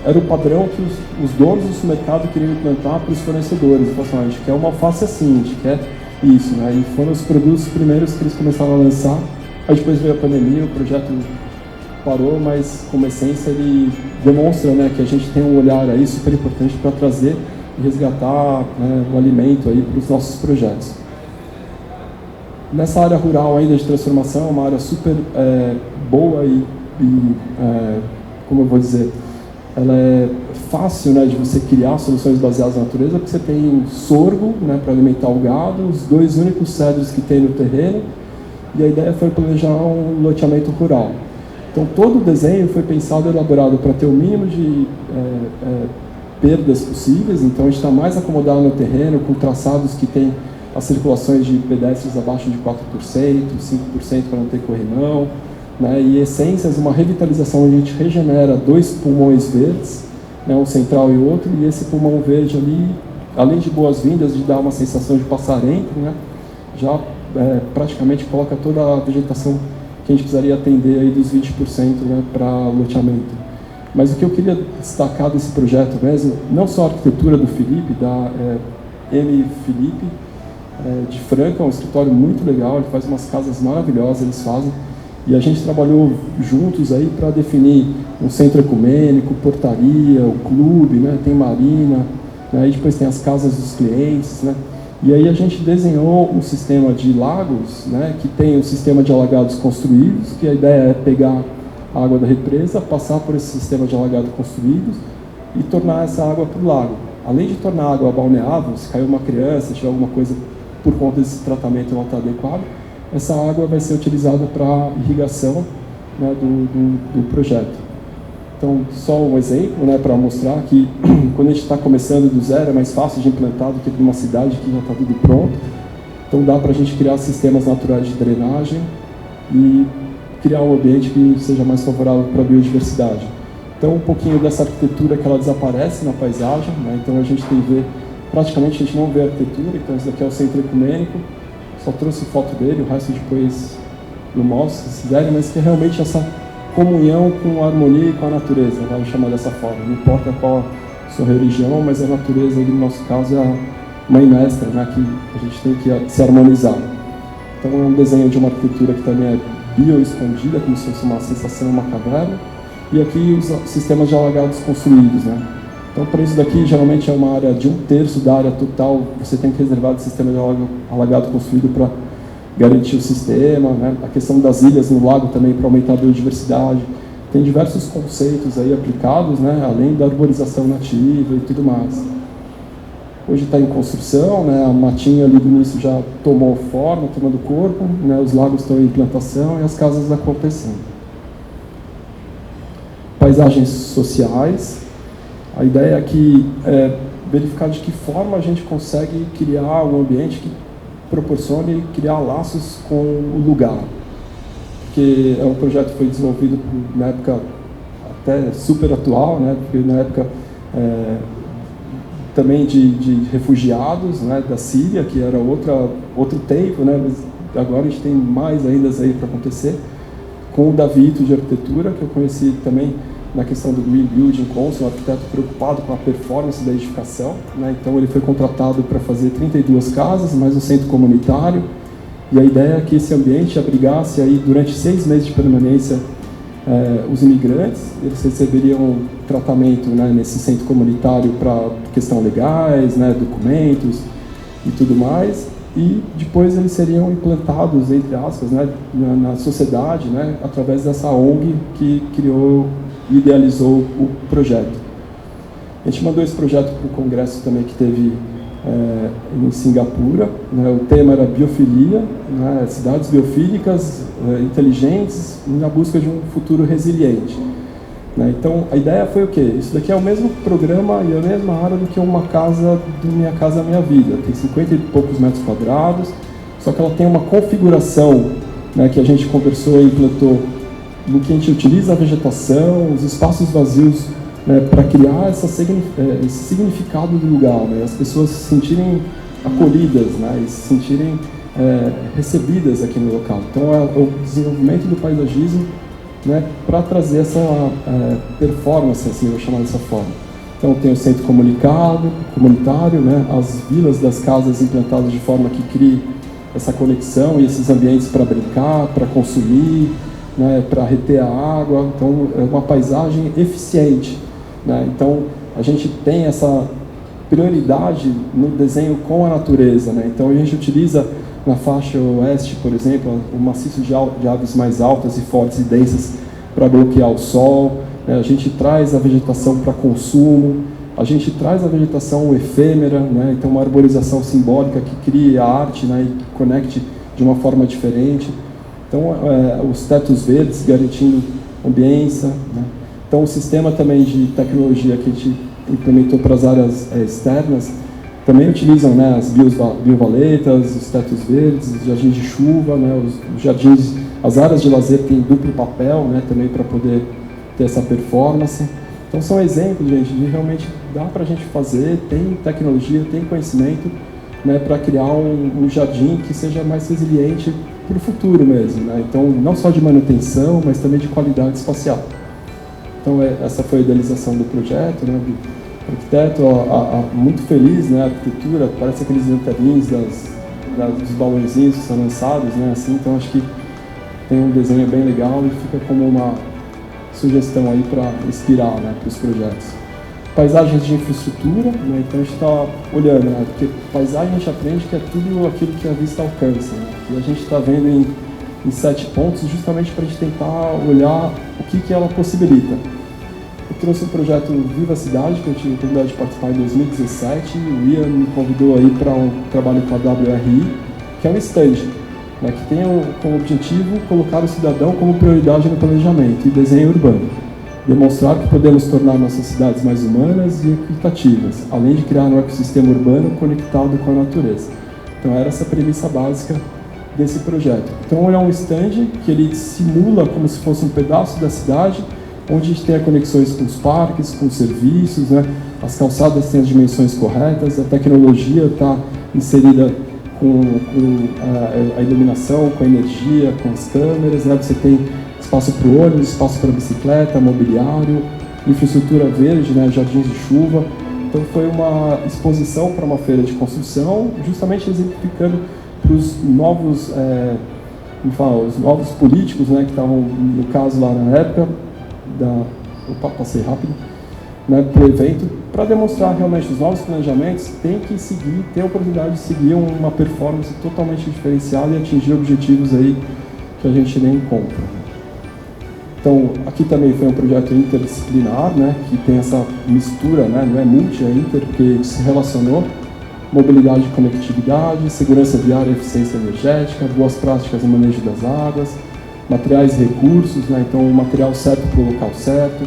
B: era o padrão que os donos do supermercado queriam implantar para os fornecedores. Eles falaram assim, a gente quer uma alface assim, a gente quer isso, né? E foram os produtos primeiros que eles começaram a lançar. Aí depois veio a pandemia, o projeto parou, mas como essência ele demonstra, né, que a gente tem um olhar aí super importante para trazer e resgatar, né, o alimento aí para os nossos projetos. Nessa área rural ainda de transformação, uma área super boa e como eu vou dizer, ela é fácil, né, de você criar soluções baseadas na natureza, porque você tem sorgo, né, para alimentar o gado, os 2 únicos cedros que tem no terreno, e a ideia foi planejar um loteamento rural. Então todo o desenho foi pensado e elaborado para ter o mínimo de perdas possíveis, então a gente está mais acomodado no terreno, com traçados que tem as circulações de pedestres abaixo de 4%, 5% para não ter corrimão, né, e essências, uma revitalização onde a gente regenera 2 pulmões verdes, né, um central e outro, e esse pulmão verde ali, além de boas-vindas, de dar uma sensação de passar entre, né, já praticamente coloca toda a vegetação que a gente precisaria atender aí dos 20%, né, para loteamento. Mas o que eu queria destacar desse projeto mesmo, não só a arquitetura do Felipe, da M. Felipe, de Franca, um escritório muito legal, ele faz umas casas maravilhosas, eles fazem, e a gente trabalhou juntos aí para definir um centro ecumênico, portaria, o clube, né, tem marina, né, e depois tem as casas dos clientes, né, e aí a gente desenhou um sistema de lagos, né, que tem um sistema de alagados construídos, que a ideia é pegar a água da represa, passar por esse sistema de alagados construídos e tornar essa água para o lago. Além de tornar a água balneável, se caiu uma criança, se tiver alguma coisa por conta desse tratamento não está adequado, essa água vai ser utilizada para irrigação, né, do projeto. Então, só um exemplo, né, para mostrar que quando a gente está começando do zero é mais fácil de implantar do que de uma cidade que já está tudo pronto. Então dá para a gente criar sistemas naturais de drenagem e criar um ambiente que seja mais favorável para a biodiversidade. Então um pouquinho dessa arquitetura que ela desaparece na paisagem, né, então a gente tem que ver, praticamente a gente não vê a arquitetura, então esse daqui é o centro ecumênico, só trouxe foto dele, o resto depois eu mostro, se quiserem, mas que é realmente essa comunhão com a harmonia e com a natureza, vamos chamar dessa forma. Não importa qual a sua religião, mas a natureza, no nosso caso, é a mãe mestra, né, que a gente tem que se harmonizar. Então é um desenho de uma arquitetura que também é bio-escondida, como se fosse uma sensação, uma caverna, e aqui os sistemas de alagados construídos, né. Então, para isso daqui, geralmente é uma área de 1/3 da área total, você tem que reservar o sistema de alagado construído para garantir o sistema, né? A questão das ilhas no lago também para aumentar a biodiversidade. Tem diversos conceitos aí aplicados, né? Além da arborização nativa e tudo mais. Hoje está em construção, né? A matinha ali do início já tomou forma, tomando corpo, né? Os lagos estão em implantação e as casas acontecendo. Paisagens sociais. A ideia aqui é verificar de que forma a gente consegue criar um ambiente que proporcione criar laços com o lugar. Porque é um projeto que foi desenvolvido na época até super atual, né? Porque na época também de refugiados, né? Da Síria, que era outro tempo, né? Mas agora a gente tem mais ainda aí para acontecer. Com o Davito de arquitetura, que eu conheci também na questão do Green Building Council, um arquiteto preocupado com a performance da edificação, né? Então ele foi contratado para fazer 32 casas, mais um centro comunitário, e a ideia é que esse ambiente abrigasse aí durante 6 meses de permanência os imigrantes, eles receberiam tratamento, né, nesse centro comunitário para questão legais, né, documentos e tudo mais, e depois eles seriam implantados, entre aspas, né, na sociedade, né, através dessa ONG que criou e idealizou o projeto. A gente mandou esse projeto para o congresso também que teve em Singapura, né? O tema era biofilia, né? Cidades biofílicas, inteligentes, na busca de um futuro resiliente. Né? Então a ideia foi o quê? Isso daqui é o mesmo programa e a mesma área do que uma casa do Minha Casa Minha Vida. Tem 50 e poucos metros quadrados, só que ela tem uma configuração, né, que a gente conversou e implantou, no que a gente utiliza a vegetação, os espaços vazios, né, para criar esse significado do lugar, né, as pessoas se sentirem acolhidas, né, e se sentirem recebidas aqui no local. Então, o desenvolvimento do paisagismo né, para trazer essa performance, assim, eu vou chamar dessa forma. Então tem o centro comunitário, né, as vilas das casas implantadas de forma que crie essa conexão e esses ambientes para brincar, para consumir, né, para reter a água. Então é uma paisagem eficiente, né? Então a gente tem essa prioridade no desenho com a natureza, né? Então a gente utiliza na faixa oeste, por exemplo, o maciço de árvores mais altas e fortes e densas para bloquear o sol, né? A gente traz a vegetação para consumo, a gente traz a vegetação efêmera, né? Então uma arborização simbólica que crie a arte, né, e conecte de uma forma diferente. Então os tetos verdes garantindo ambiência, né? Então o sistema também de tecnologia que a gente implementou para as áreas externas também utilizam, né, as biovaletas, os tetos verdes, os jardins de chuva, né, os jardins, as áreas de lazer têm duplo papel, né, também para poder ter essa performance. Então são exemplos, gente, de realmente dá para a gente fazer, tem tecnologia, tem conhecimento, né, para criar um jardim que seja mais resiliente para o futuro mesmo, né? Então não só de manutenção, mas também de qualidade espacial. Então essa foi a idealização do projeto, né? O arquiteto muito feliz, né? A arquitetura parece aqueles lanterninhos dos balãozinhos que são lançados, né? Assim, então acho que tem um desenho bem legal e fica como uma sugestão aí para inspirar, né, para os projetos. Paisagens de infraestrutura, né? Então a gente está olhando, né? Porque paisagem a gente aprende que é tudo aquilo que a vista alcança, né? E a gente está vendo em 7 pontos justamente para a gente tentar olhar o que ela possibilita. Eu trouxe o projeto Viva a Cidade, que eu tive a oportunidade de participar em 2017, e o Ian me convidou aí para um trabalho com a WRI, que é um stand, né, que tem como objetivo colocar o cidadão como prioridade no planejamento e desenho urbano, demonstrar que podemos tornar nossas cidades mais humanas e equitativas, além de criar um ecossistema urbano conectado com a natureza. Então era essa a premissa básica desse projeto. Então é um stand que ele simula como se fosse um pedaço da cidade, onde a gente tem conexões com os parques, com os serviços, né? As calçadas têm as dimensões corretas, a tecnologia está inserida com a iluminação, com a energia, com as câmeras, né? Você tem espaço para o ônibus, espaço para bicicleta, mobiliário, infraestrutura verde, né? Jardins de chuva. Então foi uma exposição para uma feira de construção, justamente exemplificando para os novos, os novos políticos, né, que estavam, no caso lá na época, passei rápido, né, para o evento, para demonstrar realmente os novos planejamentos tem que seguir, ter a oportunidade de seguir uma performance totalmente diferenciada e atingir objetivos aí que a gente nem encontra. Então, aqui também foi um projeto interdisciplinar, né, que tem essa mistura, né, não é multi, é inter, porque se relacionou mobilidade e conectividade, segurança viária e eficiência energética, boas práticas no manejo das águas, materiais e recursos, né? Então o material certo para o local certo,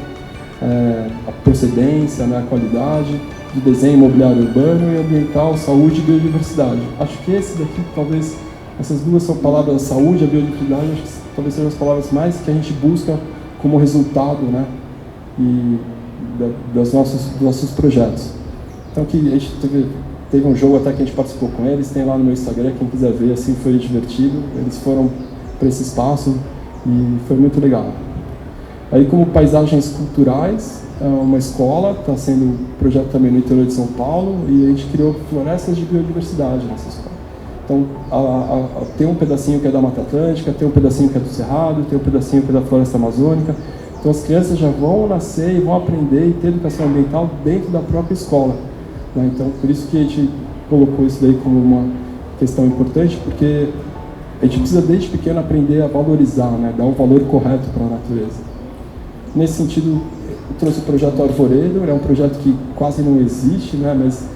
B: a procedência, né? A qualidade, de desenho imobiliário urbano e ambiental, saúde e biodiversidade. Acho que esse daqui, talvez, essas duas são palavras, saúde e a biodiversidade, acho que talvez sejam as palavras mais que a gente busca como resultado, né? E dos nossos projetos. Então aqui a gente teve um jogo até que a gente participou com eles, tem lá no meu Instagram, quem quiser ver, assim, foi divertido. Eles foram para esse espaço e foi muito legal. Aí, como paisagens culturais, é uma escola, está sendo um projeto também no interior de São Paulo, e a gente criou florestas de biodiversidade nessa escola. Então, tem um pedacinho que é da Mata Atlântica, tem um pedacinho que é do Cerrado, tem um pedacinho que é da Floresta Amazônica. Então, as crianças já vão nascer e vão aprender e ter educação ambiental dentro da própria escola. Então, por isso que a gente colocou isso daí como uma questão importante, porque a gente precisa desde pequeno aprender a valorizar, né? Dar o valor correto para a natureza. Nesse sentido, eu trouxe o projeto Arvoredo, é um projeto que quase não existe, né? Mas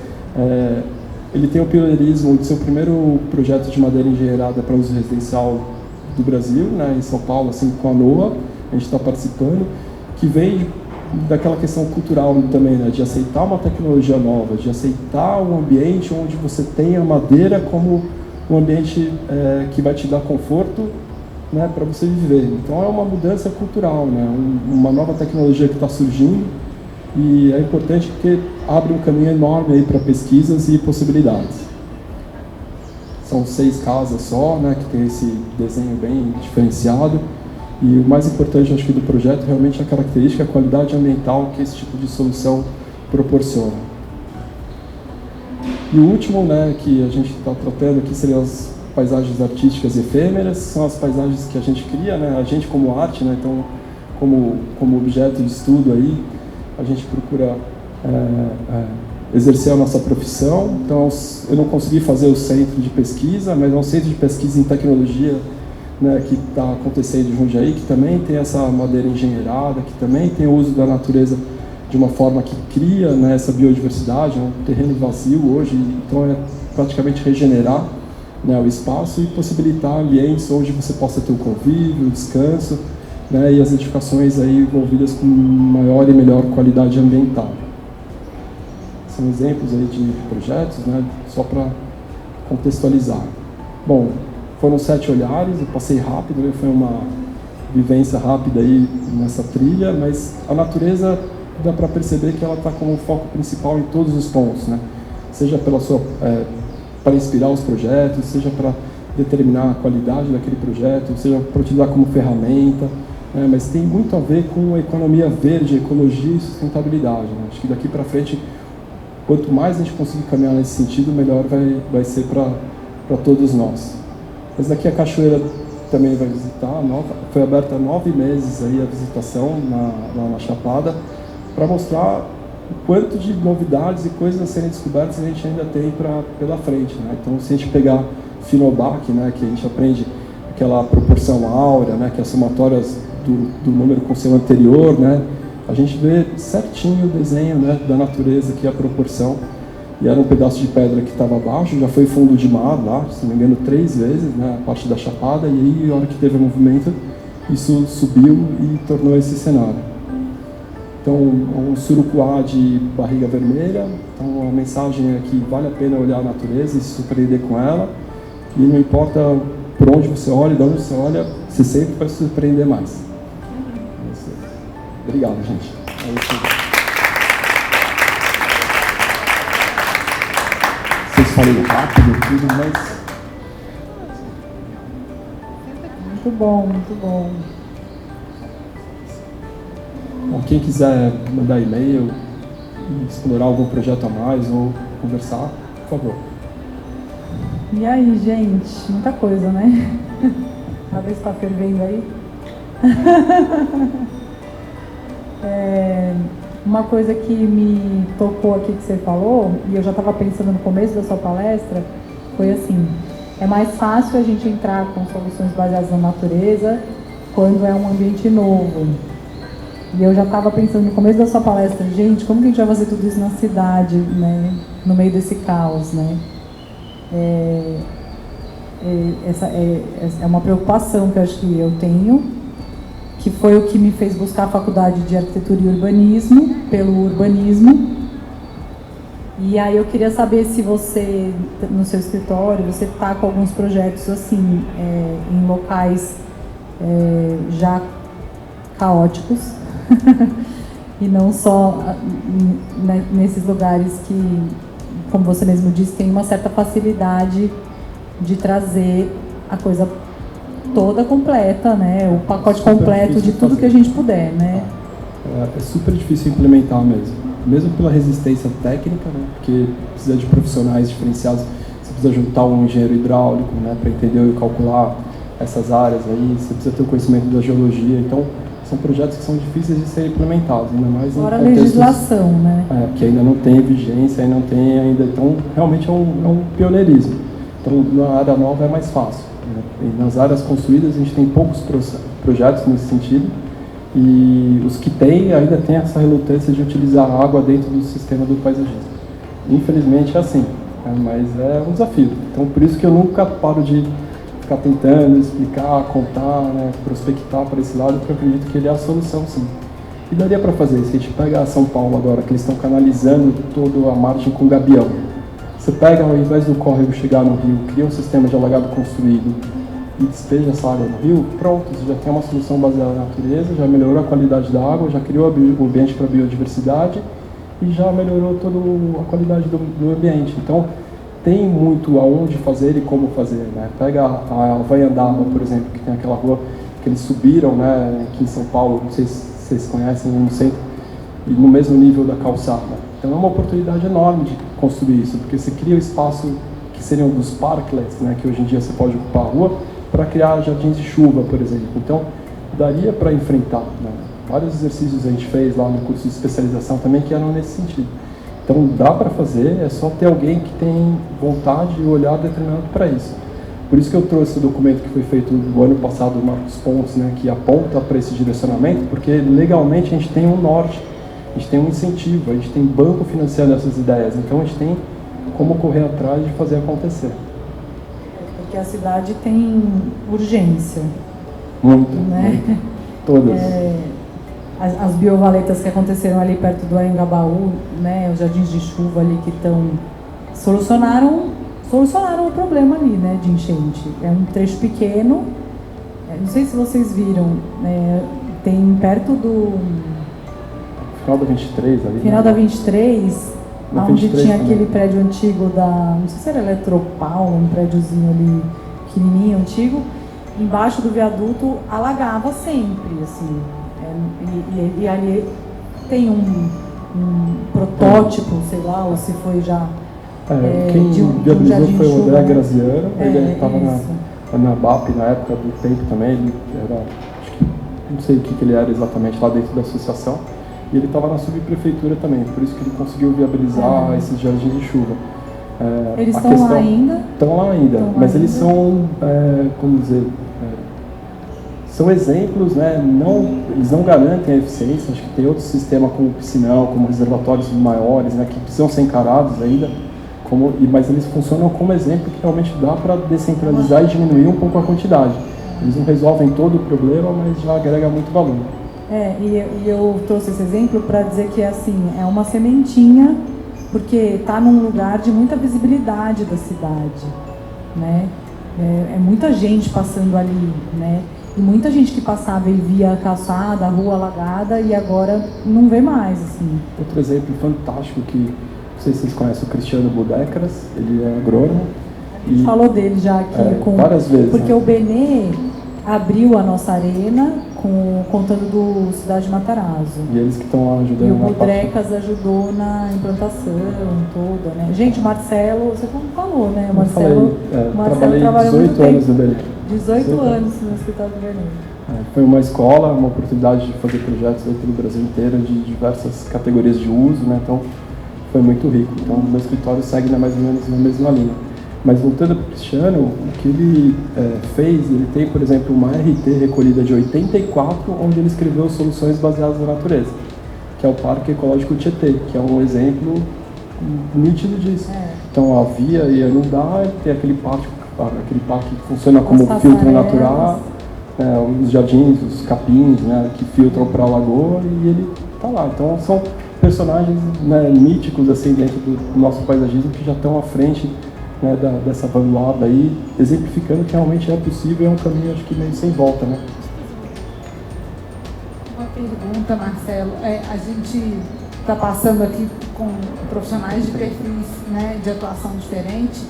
B: ele tem o pioneirismo de ser o primeiro projeto de madeira engenheirada para uso residencial do Brasil, né? Em São Paulo, assim, com a NOAA, a gente está participando, que vem daquela questão cultural também, né, de aceitar uma tecnologia nova, de aceitar um ambiente onde você tem a madeira como um ambiente que vai te dar conforto, né, para você viver. Então é uma mudança cultural, né, uma nova tecnologia que está surgindo e é importante porque abre um caminho enorme aí para pesquisas e possibilidades. São 6 casas só, né, que tem esse desenho bem diferenciado. E o mais importante, acho que, do projeto realmente é a característica, a qualidade ambiental que esse tipo de solução proporciona. E o último, né, que a gente está tratando aqui seriam as paisagens artísticas efêmeras, são as paisagens que a gente cria, né, a gente como arte, né, então como objeto de estudo aí, a gente procura exercer a nossa profissão. Então eu não consegui fazer o centro de pesquisa, mas é um centro de pesquisa em tecnologia, né, que está acontecendo em Jundiaí, que também tem essa madeira engenheirada, que também tem o uso da natureza de uma forma que cria, né, essa biodiversidade, é um terreno vazio hoje, então é praticamente regenerar, né, o espaço e possibilitar ambientes onde você possa ter o convívio, o descanso, né, e as edificações aí envolvidas com maior e melhor qualidade ambiental. São exemplos aí de projetos, né, só para contextualizar. Bom, foram 7 olhares, eu passei rápido, foi uma vivência rápida aí nessa trilha, mas a natureza dá para perceber que ela está como foco principal em todos os pontos, né? Seja para inspirar os projetos, seja para determinar a qualidade daquele projeto, seja para utilizar como ferramenta, né? Mas tem muito a ver com a economia verde, ecologia e sustentabilidade, né? Acho que daqui para frente, quanto mais a gente conseguir caminhar nesse sentido, melhor vai ser para todos nós. Mas daqui a Cachoeira também vai visitar, foi aberta há 9 meses aí a visitação lá na Chapada, para mostrar o quanto de novidades e coisas a serem descobertas a gente ainda tem pela frente, né? Então, se a gente pegar Finobac, né, que a gente aprende aquela proporção áurea, né, que é as somatórias do número com seu anterior, né, a gente vê certinho o desenho, né, da natureza, que é a proporção. E era um pedaço de pedra que estava abaixo, já foi fundo de mar lá, se não me engano, 3 vezes, né, a parte da Chapada, e aí, na hora que teve o movimento, isso subiu e tornou esse cenário. Então, um surucuá de barriga vermelha, então a mensagem é que vale a pena olhar a natureza e se surpreender com ela, e não importa por onde você olha, de onde você olha, você sempre vai se surpreender mais. Obrigado, gente. Vocês falei rápido, tudo, mas...
C: Muito bom, muito bom.
B: Bom, quem quiser mandar e-mail, explorar algum projeto a mais ou conversar, por favor.
C: E aí, gente? Muita coisa, né? A vez está fervendo aí. Uma coisa que me tocou aqui que você falou, e eu já estava pensando no começo da sua palestra, foi assim: é mais fácil a gente entrar com soluções baseadas na natureza quando é um ambiente novo. E eu já estava pensando no começo da sua palestra, gente, como que a gente vai fazer tudo isso na cidade, né, no meio desse caos, né? Essa é uma preocupação que eu acho que eu tenho, que foi o que me fez buscar a faculdade de arquitetura e urbanismo, pelo urbanismo. E aí eu queria saber se você, no seu escritório, você está com alguns projetos assim, em locais já caóticos, e não só nesses lugares que, como você mesmo disse, tem uma certa facilidade de trazer a coisa toda completa, né? O pacote completo de tudo que a gente puder, né?
B: É super difícil implementar mesmo pela resistência técnica, né? Porque precisa de profissionais diferenciados, você precisa juntar um engenheiro hidráulico, né, para entender e calcular essas áreas aí, você precisa ter o conhecimento da geologia, então são projetos que são difíceis de serem implementados, ainda mais
C: fora a legislação, né?
B: Que ainda não tem vigência, ainda não tem ainda, então realmente é um pioneirismo. Então na área nova é mais fácil, né? E nas áreas construídas a gente tem poucos projetos nesse sentido, e os que tem ainda tem essa relutância de utilizar a água dentro do sistema do paisagismo. Infelizmente é assim, né? Mas é um desafio. Então por isso que eu nunca paro de ficar tentando explicar, contar, né, prospectar para esse lado, porque eu acredito que ele é a solução, sim. E daria para fazer, se a gente pega São Paulo agora, que eles estão canalizando toda a margem com gabião. Você pega, ao invés do córrego chegar no rio, cria um sistema de alagado construído e despeja essa água no rio, pronto, você já tem uma solução baseada na natureza, já melhorou a qualidade da água, já criou o ambiente para a biodiversidade e já melhorou toda a qualidade do ambiente. Então, tem muito aonde fazer e como fazer, né? Pega a Havaiandaba, por exemplo, que tem aquela rua que eles subiram, né, aqui em São Paulo, não sei se vocês conhecem, no centro, e no mesmo nível da calçada. Então é uma oportunidade enorme de construir isso, porque você cria o espaço que seriam dos parklets, né, que hoje em dia você pode ocupar a rua, para criar jardins de chuva, por exemplo. Então, daria para enfrentar, né? Vários exercícios a gente fez lá no curso de especialização também que eram nesse sentido. Então, dá para fazer, é só ter alguém que tem vontade e olhar determinado para isso. Por isso que eu trouxe o documento que foi feito no ano passado, do Marcos Pontes, né, que aponta para esse direcionamento, porque legalmente a gente tem um norte, a gente tem um incentivo, a gente tem banco financiando essas ideias, então a gente tem como correr atrás de fazer acontecer.
C: Porque a cidade tem urgência.
B: Muito,
C: né?
B: muito. Todas.
C: As biovaletas que aconteceram ali perto do Anhangabaú, né, os jardins de chuva ali que estão solucionaram o problema ali, né, de enchente. É um trecho pequeno, não sei se vocês viram, né, tem perto do
B: final da 23 ali.
C: Final da 23, onde
B: 23
C: tinha
B: também.
C: aquele prédio antigo da, não sei se era Eletropaulo, um prédiozinho ali pequenininho, antigo, embaixo do viaduto alagava sempre, assim. E ali tem um protótipo, sei lá, ou se foi já
B: quem viabilizou
C: jardim
B: foi
C: de
B: o
C: chuva,
B: André
C: né?
B: Graziano, ele estava
C: isso.
B: na BAP na época do tempo também, ele era, acho que, não sei o que ele era exatamente lá dentro da associação, e ele estava na subprefeitura também, por isso que ele conseguiu viabilizar esses jardins de chuva.
C: Eles estão lá ainda?
B: Estão lá ainda, mas eles são, como dizer, são exemplos, né? Eles não garantem a eficiência, acho que tem outro sistema como piscinão, como reservatórios maiores, né, que precisam ser encarados ainda, mas eles funcionam como exemplo que realmente dá para descentralizar e diminuir um pouco a quantidade. Eles não resolvem todo o problema, mas já agrega muito valor.
C: E eu trouxe esse exemplo para dizer que assim, é uma sementinha, porque está num lugar de muita visibilidade da cidade, né? É muita gente passando ali, né? E muita gente que passava e via a calçada, a rua alagada, e agora não vê mais, assim.
B: Outro exemplo fantástico que, não sei se vocês conhecem, o Cristiano Budecras, ele é agrônomo.
C: A gente falou dele já aqui.
B: Várias vezes.
C: Porque, né? O Benê abriu a nossa arena contando do Cidade de Matarazzo.
B: E eles que estão lá ajudando.
C: E o Budecas ajudou na implantação toda, né? Gente, o Marcelo, você não falou, né? O Marcelo
B: trabalhei 18 anos no Benê.
C: 18 anos no escritório do Benê.
B: Foi uma escola, uma oportunidade de fazer projetos aí pelo Brasil inteiro, de diversas categorias de uso, né? Então, foi muito rico. Então, o meu escritório segue mais ou menos na mesma linha. Mas voltando para o Cristiano, o que ele fez, ele tem, por exemplo, uma RT recolhida de 84, onde ele escreveu soluções baseadas na natureza, que é o Parque Ecológico Tietê, que é um exemplo nítido disso. Então, a via ia inundar, tem aquele parque que funciona como filtro natural, os jardins, os capins, né, que filtram para a lagoa, e ele está lá. Então, são personagens, né, míticos assim, dentro do nosso paisagismo que já estão à frente, né, dessa vanguarda aí, exemplificando que realmente é possível, é um caminho, acho que meio sem volta, né?
A: Uma pergunta, Marcelo. A gente está passando aqui com profissionais de perfis, né, de atuação diferente,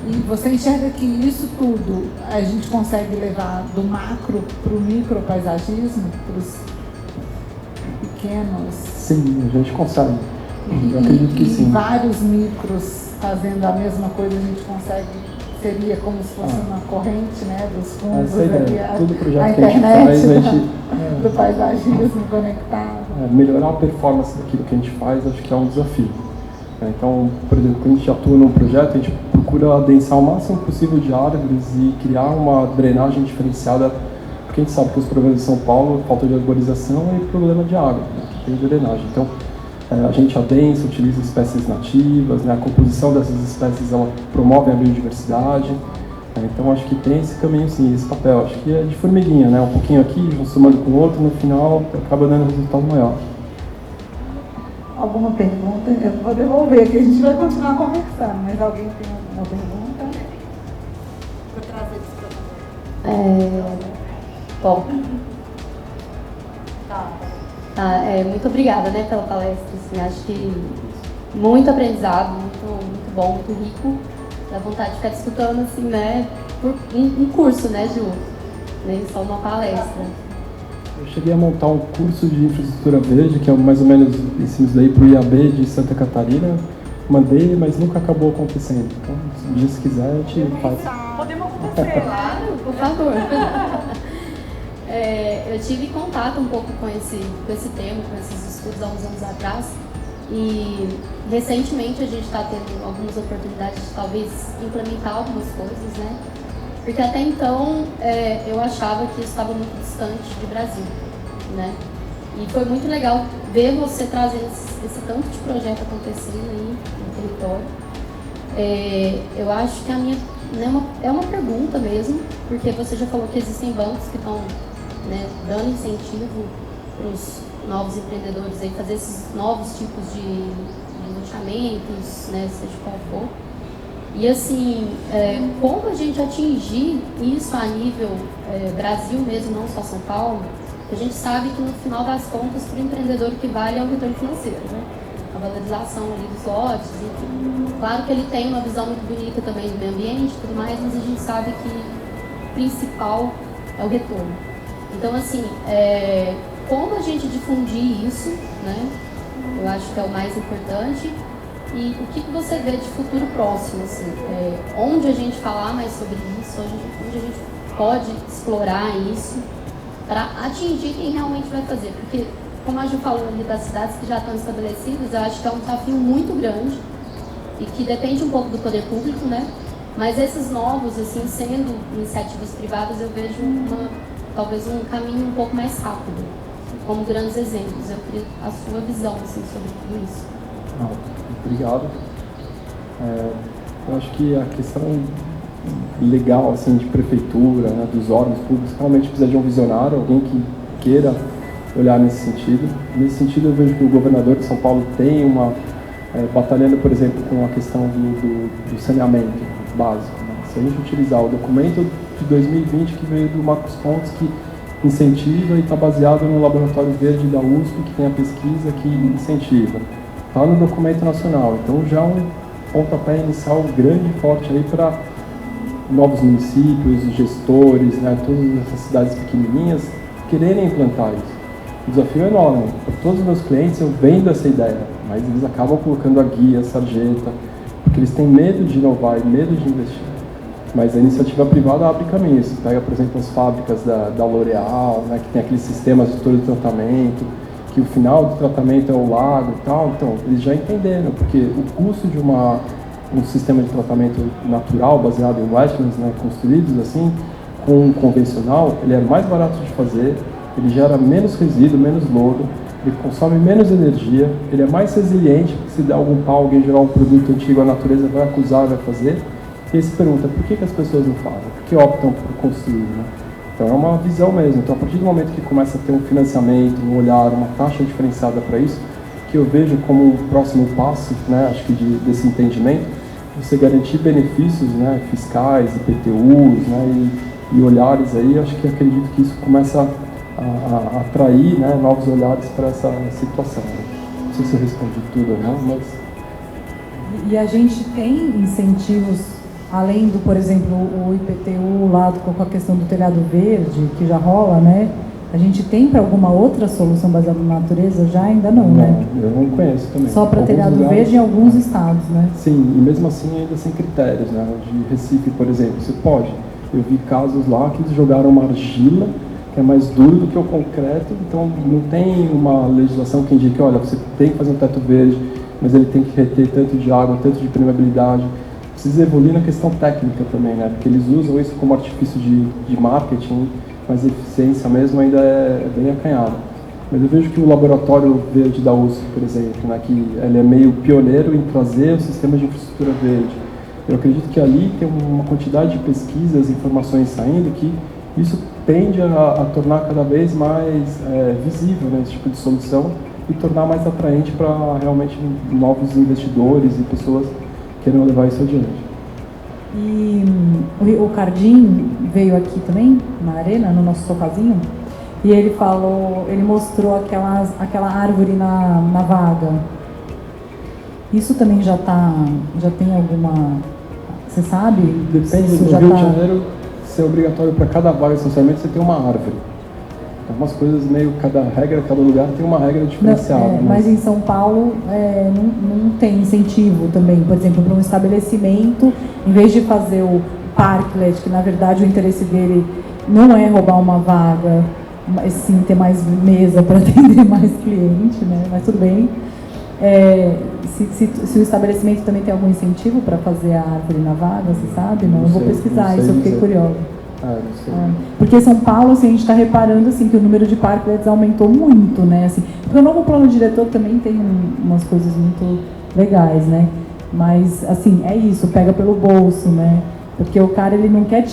A: e você enxerga que isso tudo a gente consegue levar do macro para o micropaisagismo, para os pequenos?
B: Sim, a gente consegue. Eu acredito que sim.
A: Vários micros fazendo a mesma coisa, a gente consegue, seria como se fosse uma corrente, né, dos fundos,
B: todo projeto
A: a
B: que a gente faz, a gente
A: do paisagismo conectado.
B: Melhorar a performance daquilo que a gente faz, acho que é um desafio. Então, por exemplo, quando a gente atua num projeto, a gente procura adensar o máximo possível de árvores e criar uma drenagem diferenciada, porque a gente sabe que os problemas de São Paulo, falta de arborização e problema de água, né, que tem drenagem. Então, a gente adensa, utiliza espécies nativas, né? A composição dessas espécies ela promove a biodiversidade. Então acho que tem esse caminho sim, esse papel. Acho que é de formiguinha, né? Um pouquinho aqui, somando com o outro, no final acaba dando um resultado maior.
A: Alguma pergunta? Eu vou devolver, que a gente vai continuar conversando, mas alguém tem alguma pergunta? Vou trazer isso para
E: Bom. Muito obrigada, né, pela palestra. Assim, acho que muito aprendizado, muito bom, muito rico. Dá vontade de ficar escutando, assim, né, por um curso, né, Ju? nem só uma palestra.
B: Eu cheguei a montar um curso de infraestrutura verde, que é mais ou menos ensino daí para o IAB de Santa Catarina. Mandei, mas nunca acabou acontecendo. Então, se um dia se quiser, a gente faz.
C: Podemos acontecer.
E: Claro, por favor. Eu tive contato um pouco com esse tema, com esses estudos há uns anos atrás. E recentemente a gente está tendo algumas oportunidades de talvez implementar algumas coisas, né? Porque até então eu achava que isso estava muito distante do Brasil, né? E foi muito legal ver você trazendo esse tanto de projeto acontecendo aí no território. Eu acho que a minha é uma pergunta mesmo, porque você já falou que existem bancos que estão, né, dando incentivo para os novos empreendedores aí fazer esses novos tipos de loteamentos, né, seja qual for. E assim, como a gente atingir isso a nível Brasil mesmo, não só São Paulo, a gente sabe que no final das contas, para o empreendedor o que vale é o retorno financeiro, né? A valorização ali dos lotes, enfim. Claro que ele tem uma visão muito bonita também do meio ambiente e tudo mais, mas a gente sabe que o principal é o retorno. Então assim, como a gente difundir isso, né? Eu acho que é o mais importante. E o que você vê de futuro próximo, assim, onde a gente falar mais sobre isso, onde a gente pode explorar isso para atingir quem realmente vai fazer, porque como a Ju falou ali das cidades que já estão estabelecidas, eu acho que é um desafio muito grande e que depende um pouco do poder público, né? Mas esses novos, assim, sendo iniciativas privadas, eu vejo talvez um caminho um pouco mais rápido, como grandes exemplos. Eu queria a sua visão, assim, sobre tudo isso.
B: Obrigado. Eu acho que a questão legal assim, de prefeitura, né, dos órgãos públicos, realmente precisa de um visionário, alguém que queira olhar nesse sentido. Nesse sentido, eu vejo que o governador de São Paulo tem batalhando, por exemplo, com a questão do saneamento básico. Né? Se a gente utilizar o documento de 2020 que veio do Marcos Pontes, que incentiva e está baseado no Laboratório Verde da USP, que tem a pesquisa que incentiva. Está no documento nacional, então já é um pontapé inicial grande e forte aí para novos municípios, gestores, né, todas essas cidades pequenininhas quererem implantar isso. O desafio é enorme. Para todos os meus clientes eu vendo essa ideia, mas eles acabam colocando a guia, a sarjeta, porque eles têm medo de inovar e medo de investir. Mas a iniciativa privada abre caminho. Você pega, por exemplo, as fábricas da L'Oréal, né, que tem aqueles sistemas de todo o tratamento, que o final do tratamento é o lago e tal, então eles já entenderam, porque o custo de um sistema de tratamento natural, baseado em wetlands, né, construídos assim, com um convencional, ele é mais barato de fazer, ele gera menos resíduo, menos lodo, ele consome menos energia, ele é mais resiliente, porque se der algum pau, alguém gerar um produto antigo, a natureza vai acusar, vai fazer, e aí se pergunta, por que as pessoas não fazem? Por que optam por construir, né? Então é uma visão mesmo. Então a partir do momento que começa a ter um financiamento, um olhar, uma taxa diferenciada para isso, que eu vejo como um próximo passo, né, acho que desse entendimento, você garantir benefícios, né, fiscais, IPTUs, né, e olhares aí, acho que acredito que isso começa a atrair, né, novos olhares para essa situação. Não sei se eu respondi tudo ou não, mas...
C: E a gente tem incentivos, além do, por exemplo, o IPTU lá com a questão do telhado verde, que já rola, né? A gente tem para alguma outra solução baseada na natureza? Já ainda não, né?
B: Eu não conheço também.
C: Só para telhado verde em alguns estados, né?
B: Sim, e mesmo assim ainda sem critérios, né? De Recife, por exemplo, você pode. Eu vi casos lá que eles jogaram uma argila, que é mais duro do que o concreto, então não tem uma legislação que indique, olha, você tem que fazer um teto verde, mas ele tem que reter tanto de água, tanto de permeabilidade. Precisa evoluir na questão técnica também, né? Porque eles usam isso como artifício de marketing, mas a eficiência mesmo ainda é bem acanhada. Mas eu vejo que o Laboratório Verde da USP, por exemplo, né, que ele é meio pioneiro em trazer o sistema de infraestrutura verde. Eu acredito que ali tem uma quantidade de pesquisas, informações saindo, que isso tende a tornar cada vez mais visível, né, esse tipo de solução e tornar mais atraente para realmente novos investidores e pessoas queiram levar isso adiante.
C: E o Cardim veio aqui também, na arena, no nosso sofazinho, e ele mostrou aquela árvore na vaga. Isso também já tem alguma... Você sabe?
B: Depende,
C: isso
B: no
C: já
B: Rio de Janeiro, ser obrigatório para cada vaga de estacionamento você ter uma árvore. Algumas coisas meio, cada lugar tem uma regra diferenciada.
C: Mas em São Paulo não tem incentivo também, por exemplo, para um estabelecimento, em vez de fazer o parklet, que na verdade o interesse dele não é roubar uma vaga, mas sim ter mais mesa para atender mais cliente, né? Mas tudo bem. Se o estabelecimento também tem algum incentivo para fazer a árvore na vaga, você sabe? Não, eu vou pesquisar isso, eu fiquei curiosa. Porque São Paulo, assim, a gente está reparando assim, que o número de parklets aumentou muito, né? Assim, porque o novo plano diretor também tem umas coisas muito legais, né? Mas, assim, é isso, pega pelo bolso, né? Porque o cara, ele não quer...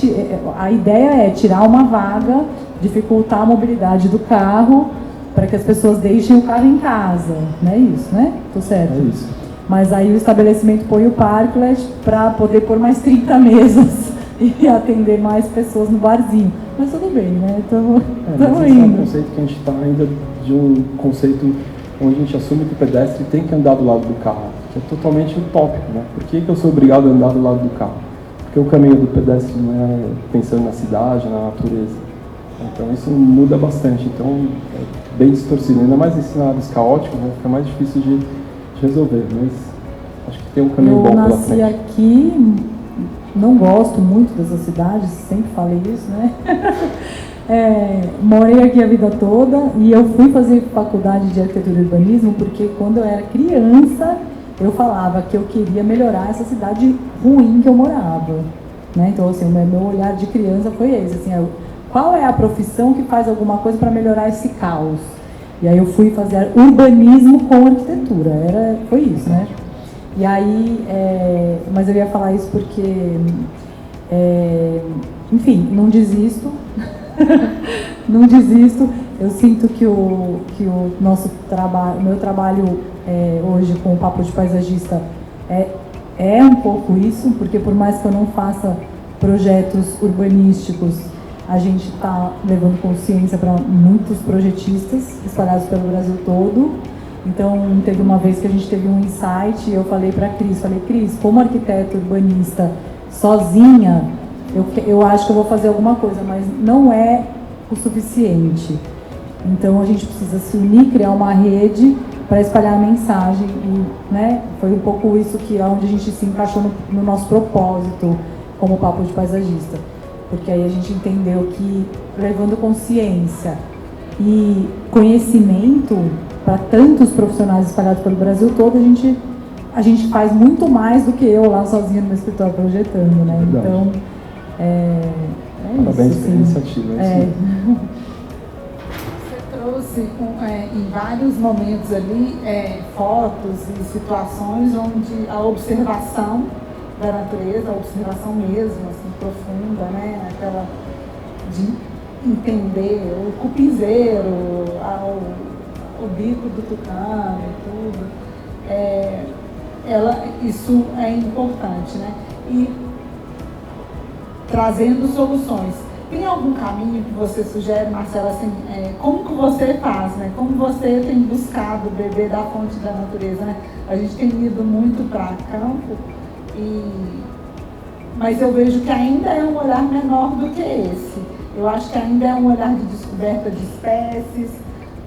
C: A ideia é tirar uma vaga, dificultar a mobilidade do carro, para que as pessoas deixem o carro em casa, não é isso, né? Tô certo?
B: É isso.
C: Mas aí o estabelecimento põe o parklet para poder pôr mais 30 mesas e atender mais pessoas no barzinho. Mas tudo bem, né? Estamos indo.
B: É um conceito que a gente está ainda de um conceito onde a gente assume que o pedestre tem que andar do lado do carro, que é totalmente utópico, né? Por que eu sou obrigado a andar do lado do carro? Porque o caminho do pedestre não é pensando na cidade, na natureza. Então isso muda bastante. Então é bem distorcido. Ainda mais em cenários caóticos, né? Fica mais difícil de resolver. Mas acho que tem um caminho bom pela frente.
C: Eu nasci aqui, não gosto muito dessa cidade, sempre falei isso, né? Morei aqui a vida toda e eu fui fazer faculdade de arquitetura e urbanismo porque quando eu era criança eu falava que eu queria melhorar essa cidade ruim que eu morava, né? Então, assim, o meu olhar de criança foi esse, assim, qual é a profissão que faz alguma coisa para melhorar esse caos? E aí eu fui fazer urbanismo com arquitetura, foi isso, né? E aí, mas eu ia falar isso porque, enfim, não desisto, não desisto. Eu sinto que o nosso trabalho, meu trabalho hoje com o Papo de Paisagista é um pouco isso, porque por mais que eu não faça projetos urbanísticos, a gente está levando consciência para muitos projetistas espalhados pelo Brasil todo. Então, teve uma vez que a gente teve um insight e eu falei para a Cris, como arquiteta urbanista sozinha, eu acho que eu vou fazer alguma coisa, mas não é o suficiente. Então, a gente precisa se unir, criar uma rede para espalhar a mensagem. E, né, foi um pouco isso que é onde a gente se encaixou no nosso propósito como Papo de Paisagista. Porque aí a gente entendeu que, levando consciência e conhecimento para tantos profissionais espalhados pelo Brasil todo, a gente faz muito mais do que eu lá sozinha no meu escritório projetando, né?
B: Verdade.
C: Então,
B: parabéns
C: isso,
B: pela iniciativa.
A: Você trouxe em vários momentos ali fotos e situações onde a observação da natureza, a observação mesmo, assim, profunda, né? Aquela de entender o cupizeiro, o bico do tucano e tudo. Isso é importante, né? E trazendo soluções. Tem algum caminho que você sugere, Marcela, assim, como que você faz, né? Como você tem buscado beber da fonte da natureza, né? A gente tem ido muito para campo, mas eu vejo que ainda é um olhar menor do que esse. Eu acho que ainda é um olhar de descoberta de espécies.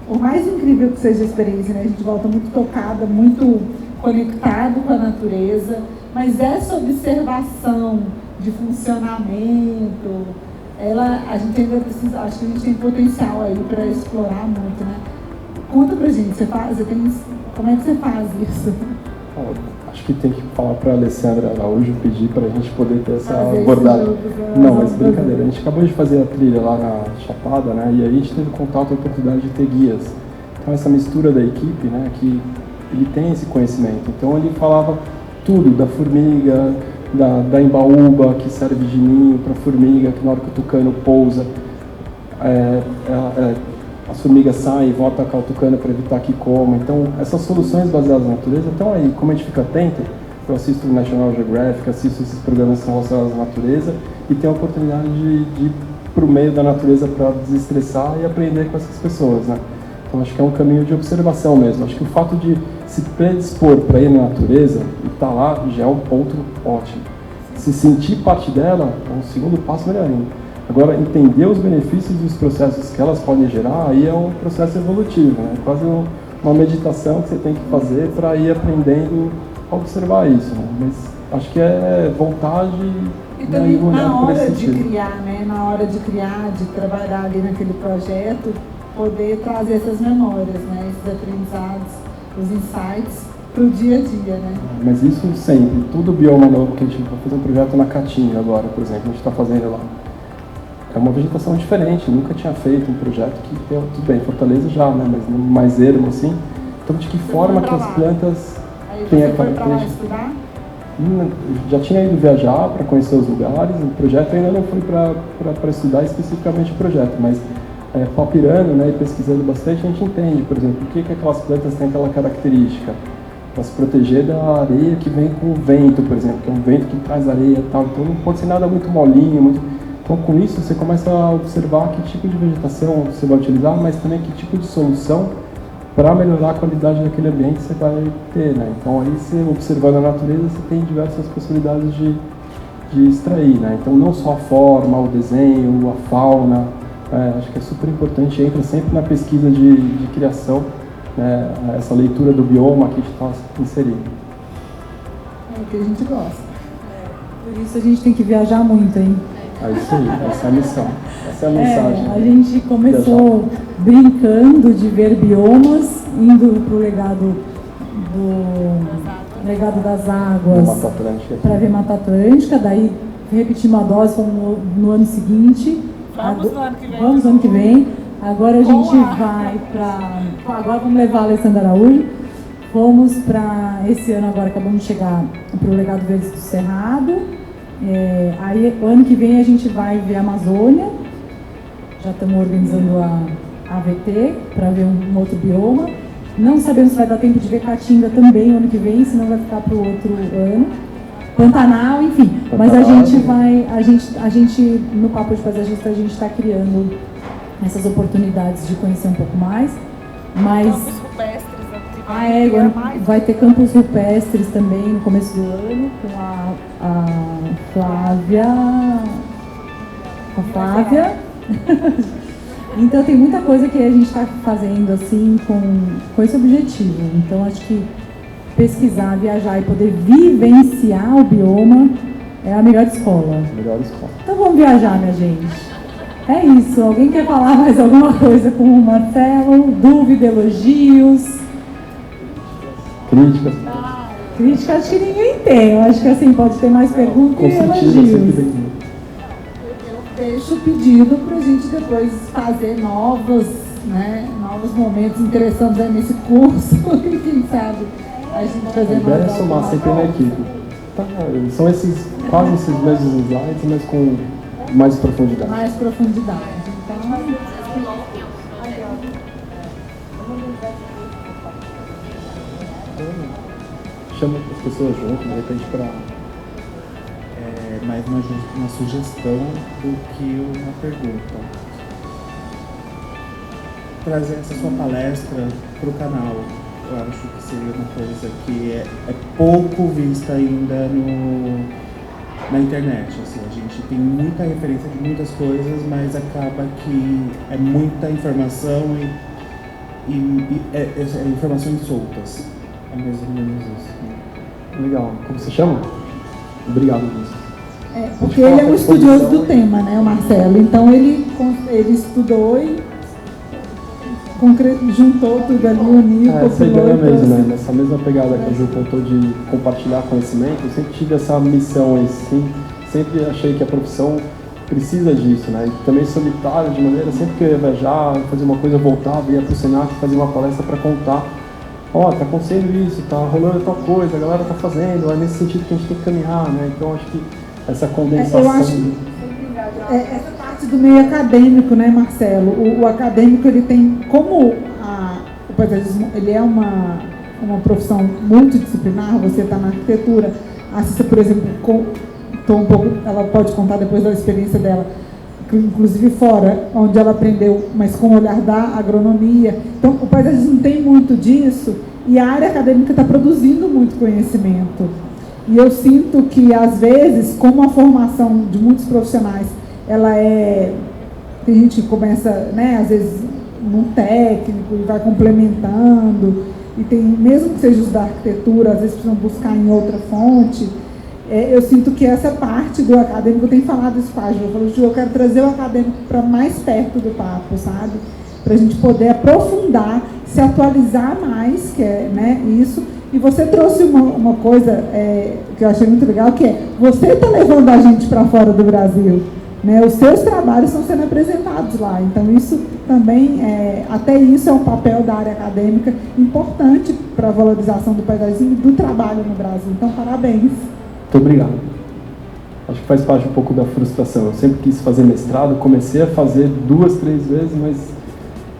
A: Por mais incrível que seja a experiência, né? A gente volta muito tocada, muito conectado com a natureza, mas essa observação de funcionamento, a gente ainda precisa, acho que a gente tem potencial aí para explorar muito, né? Conta pra gente, como é que você faz isso?
B: Acho que tem que falar para a Alessandra Araújo, pedir para a gente poder ter essa abordagem. Não, mas brincadeira. A gente acabou de fazer a trilha lá na Chapada, né? E aí a gente teve contato, a oportunidade de ter guias. Então essa mistura da equipe, né? Que ele tem esse conhecimento. Então ele falava tudo, da formiga, da embaúba, que serve de ninho para formiga, que na hora que o tucano pousa, as formigas saem e voltam a cá o tucano para evitar que coma. Então, essas soluções baseadas na natureza estão aí. Como a gente fica atento, eu assisto o National Geographic, assisto esses programas que são relacionados à natureza e tenho a oportunidade de ir para o meio da natureza para desestressar e aprender com essas pessoas, né? Então, acho que é um caminho de observação mesmo. Acho que o fato de se predispor para ir na natureza e estar lá já é um ponto ótimo. Se sentir parte dela é um segundo passo melhor ainda. Agora, entender os benefícios e os processos que elas podem gerar, aí é um processo evolutivo, né? Quase uma meditação que você tem que fazer para ir aprendendo a observar isso, né? Mas acho que é vontade
A: e também na hora de
B: sentido.
A: criar, né? Na hora de criar, de trabalhar ali naquele projeto, poder trazer essas memórias, né? Esses aprendizados, os insights para o dia a dia, né?
B: Mas isso sempre, tudo bioma novo que a gente vai fazer um projeto na Caatinga agora, por exemplo, a gente está fazendo lá. É uma vegetação diferente, nunca tinha feito um projeto que tem, tudo bem, Fortaleza já, né? Mas mais ermo assim. Então de que forma que as plantas têm a característica. Já tinha ido viajar para conhecer os lugares, o projeto ainda não foi para estudar especificamente o projeto, mas palpirando, né, e pesquisando bastante, a gente entende, por exemplo, por que aquelas plantas têm aquela característica. Para se proteger da areia que vem com o vento, por exemplo, que é um vento que traz areia e tal, então não pode ser nada muito molinho. Então com isso você começa a observar que tipo de vegetação você vai utilizar, mas também que tipo de solução para melhorar a qualidade daquele ambiente você vai ter, né? Então aí você observando a natureza, você tem diversas possibilidades de extrair, né? Então não só a forma, o desenho, a fauna, acho que é super importante, entra sempre na pesquisa de criação, né? Essa leitura do bioma que a gente está inserindo.
A: É o que a gente gosta.
C: Por isso a gente tem que viajar muito, hein?
B: É isso aí, essa é a missão, essa é a mensagem.
C: A gente começou brincando de ver biomas, indo para o legado das águas para ver Mata Atlântica, daí repetimos a dose no ano seguinte. Vamos no ano que vem. Agora a gente vai para... Agora vamos levar a Alessandra Araújo. Fomos para... Esse ano agora acabamos de chegar para o Legado Verdes do Cerrado. Aí, ano que vem, a gente vai ver a Amazônia. Já estamos organizando a AVT para ver um outro bioma. Não sabemos se vai dar tempo de ver Caatinga também ano que vem, senão vai ficar para o outro ano. Pantanal, enfim. Mas a gente vai... A gente no Papo de Paisagista, a gente está criando essas oportunidades de conhecer um pouco mais. Mas...
D: Campos rupestres
C: vai ter campos rupestres também no começo do ano, com a Flávia. Com a Flávia. Então tem muita coisa que a gente está fazendo assim com esse objetivo. Então acho que pesquisar, viajar e poder vivenciar o bioma é a melhor escola. Então vamos viajar, minha gente. É isso. Alguém quer falar mais alguma coisa com o Marcelo? Dúvida, elogios? Crítica acho que ninguém tem. Eu acho que assim pode ter mais perguntas e elogios.
A: Eu deixo o pedido para a gente depois fazer novos momentos interessantes aí nesse curso. E quem sabe a gente fazer mais.
B: A ideia é somar sempre na equipe. São quase esses mesmos slides, mas com mais profundidade.
A: Mais profundidade. Então,
B: chama as pessoas junto, de repente, para...
F: mais uma sugestão do que uma pergunta. Trazer essa sua palestra para o canal. Eu acho que seria uma coisa que é pouco vista ainda na internet. Assim, a gente tem muita referência de muitas coisas, mas acaba que é muita informação e informações soltas. É mais ou menos isso.
B: Legal. Como você chama? Obrigado, Luiz.
A: Porque ele é um estudioso do tema, né, o Marcelo? Então ele estudou e juntou tudo ali, uniu,
B: essa ideia mesmo, né? Nessa mesma pegada que a Ju contou de compartilhar conhecimento, eu sempre tive essa missão assim, sempre achei que a profissão precisa disso, né? E também solitário, de maneira, sempre que eu ia viajar, fazer uma coisa, eu voltava, ia pro Senac fazer uma palestra para contar. Tá acontecendo isso, tá rolando tal coisa, a galera tá fazendo, é nesse sentido que a gente tem que caminhar, né? Então acho que essa condensação...
A: Eu acho essa parte do meio acadêmico, né, Marcelo? O acadêmico, ele tem, como o paisagismo, ele é uma profissão multidisciplinar, você está na arquitetura, a Cissa, por exemplo, ela pode contar depois da experiência dela, inclusive fora, onde ela aprendeu, mas com o olhar da agronomia. Então, o paisagismo tem muito disso e a área acadêmica está produzindo muito conhecimento. E eu sinto que, às vezes, como a formação de muitos profissionais ela tem gente que começa, né, às vezes num técnico e vai complementando, e tem, mesmo que seja os da arquitetura, às vezes precisam buscar em outra fonte. Eu sinto que essa parte do acadêmico, eu tenho falado isso para a Ju, eu falo, Ju, eu quero trazer o acadêmico para mais perto do papo, sabe? Para a gente poder aprofundar, se atualizar mais, que é, né, isso. E você trouxe uma coisa que eu achei muito legal, que é, você está levando a gente para fora do Brasil, né? Os seus trabalhos estão sendo apresentados lá, então isso também, até isso é um papel da área acadêmica importante para a valorização do paisagismo e do trabalho no Brasil. Então, parabéns.
B: Muito obrigado. Acho que faz parte um pouco da frustração. Eu sempre quis fazer mestrado, comecei a fazer 2, 3 vezes, mas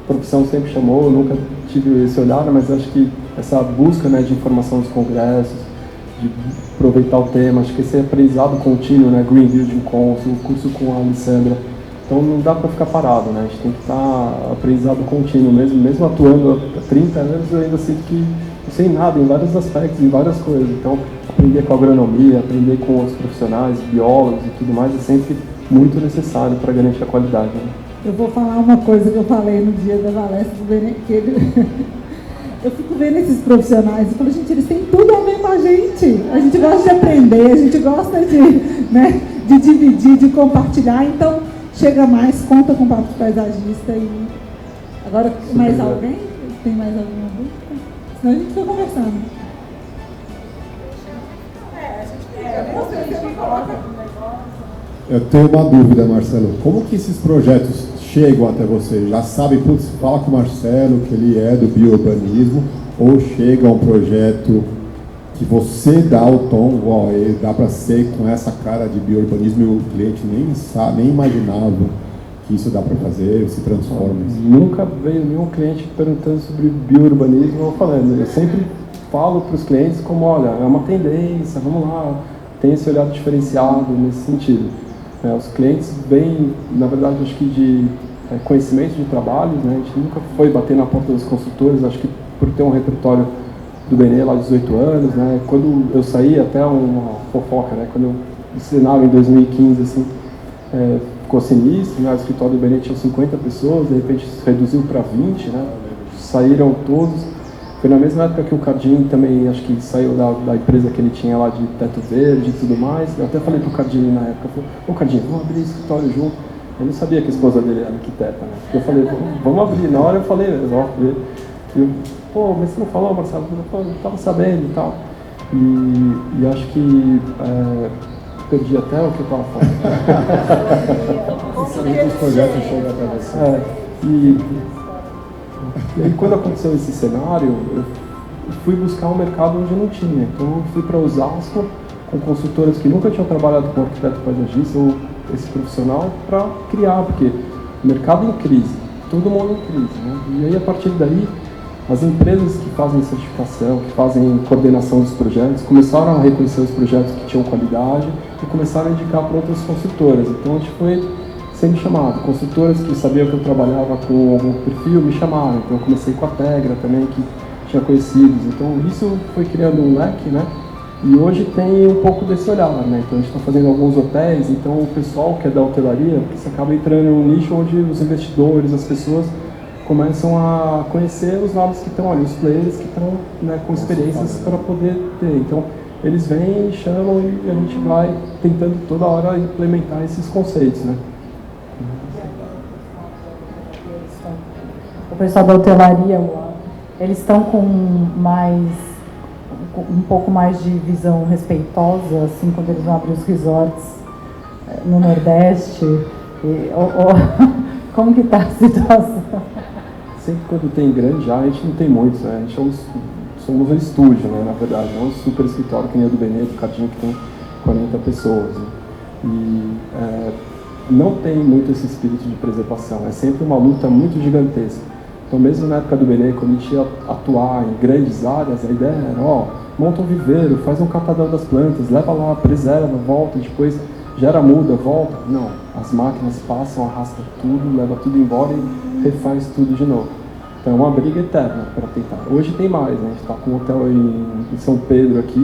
B: a profissão sempre chamou, eu nunca tive esse olhar, mas acho que essa busca, né, de informação dos congressos, de aproveitar o tema, acho que esse aprendizado contínuo, né, Green Building Council, o curso com a Alessandra, então não dá para ficar parado, né, a gente tem que estar aprendizado contínuo, mesmo atuando há 30 anos, eu ainda sinto que não sei nada em vários aspectos, em várias coisas, então aprender com a agronomia, aprender com os profissionais, biólogos e tudo mais é sempre muito necessário para garantir a qualidade, né?
A: Eu vou falar uma coisa que eu falei no dia da palestra do Benê, que eu fico vendo esses profissionais e falo, gente, eles têm tudo a ver com a gente gosta de aprender, a gente gosta de dividir, de compartilhar, então chega mais, conta com o Papo Paisagista. E agora, mais alguém? Tem mais alguma dúvida? Senão a gente fica conversando.
G: Eu tenho uma dúvida, Marcelo. Como que esses projetos chegam até você? Já sabe, putz, fala com o Marcelo, que ele é do biourbanismo, ou chega um projeto que você dá o tom, ó, dá para ser com essa cara de biourbanismo e o cliente nem imaginava que isso dá para fazer, se transforma?
B: Nunca veio nenhum cliente perguntando sobre biourbanismo ou falando. Eu sempre falo para os clientes como, olha, é uma tendência, vamos lá, tem esse olhar diferenciado nesse sentido. Os clientes vêm, na verdade, acho que de conhecimento de trabalhos, né? A gente nunca foi bater na porta dos consultores, acho que por ter um repertório do Benê lá de 18 anos, né? Quando eu saí, até uma fofoca, né? Quando eu ensinava em 2015, assim, ficou sinistro, né? O escritório do Benê tinha 50 pessoas, de repente reduziu para 20, né? Saíram todos. Foi na mesma época que o Cardin também, acho que saiu da empresa que ele tinha lá de teto verde e tudo mais. Eu até falei pro Cardin na época, ô Cardin, vamos abrir escritório junto. Eu não sabia que a esposa dele era arquiteta, né? Eu falei, vamos abrir. Na hora eu falei, pô, mas você não falou, Marcelo? Eu não estava sabendo e tal. E acho que perdi até o que eu estava falando.
G: Os projetos chegam até você.
B: E aí, quando aconteceu esse cenário, eu fui buscar um mercado onde não tinha. Então, eu fui para Osasco com consultoras que nunca tinham trabalhado com arquiteto paisagista ou esse profissional para criar, porque o mercado em crise, todo mundo em crise, né? E aí, a partir daí, as empresas que fazem certificação, que fazem coordenação dos projetos, começaram a reconhecer os projetos que tinham qualidade e começaram a indicar para outras consultoras. Então, a gente foi sendo chamado. Consultoras que sabiam que eu trabalhava com algum perfil me chamaram. Então eu comecei com a Tegra também, que tinha conhecidos. Então isso foi criando um leque, né? E hoje tem um pouco desse olhar, né? Então a gente está fazendo alguns hotéis, então o pessoal que é da hotelaria, você acaba entrando em um nicho onde os investidores, as pessoas começam a conhecer os nomes que estão ali, os players que estão, né, com experiências para poder ter. Então eles vêm, chamam e a gente vai tentando toda hora implementar esses conceitos, né?
C: O pessoal da hotelaria, eles estão com um pouco mais de visão respeitosa, assim, quando eles vão abrir os resorts no Nordeste? Como que está a situação?
B: Sempre quando tem grande área, a gente não tem muitos, né? A gente somos um estúdio, né, na verdade, não um super escritório que nem o do Benê, do Cardin, que tem 40 pessoas, né? E não tem muito esse espírito de preservação, é sempre uma luta muito gigantesca. Então, mesmo na época do Benê, quando a gente ia atuar em grandes áreas, a ideia era, monta um viveiro, faz um catadão das plantas, leva lá, preserva, volta, depois gera muda, volta. Não, as máquinas passam, arrastam tudo, leva tudo embora e refaz tudo de novo. Então é uma briga eterna para tentar. Hoje tem mais, né? A gente está com um hotel em São Pedro aqui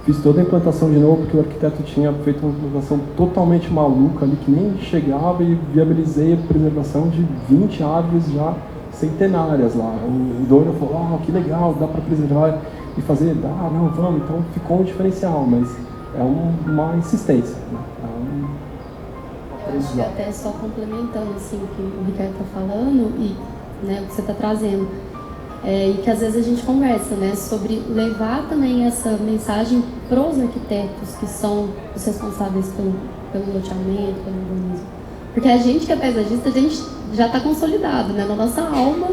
B: que Fiz toda a implantação de novo, porque o arquiteto tinha feito uma implantação totalmente maluca ali, que nem chegava, e viabilizei a preservação de 20 árvores já centenárias lá. O dono falou, que legal, dá para preservar e fazer, não, vamos. Então ficou um diferencial, mas é uma insistência, né?
E: Eu acho que até só complementando assim, o que o Ricardo está falando e, né, o que você está trazendo, e que às vezes a gente conversa, né, sobre levar também essa mensagem para os arquitetos que são os responsáveis pelo loteamento, pelo urbanismo. Porque a gente que é paisagista, a gente já está consolidado, né, na nossa alma,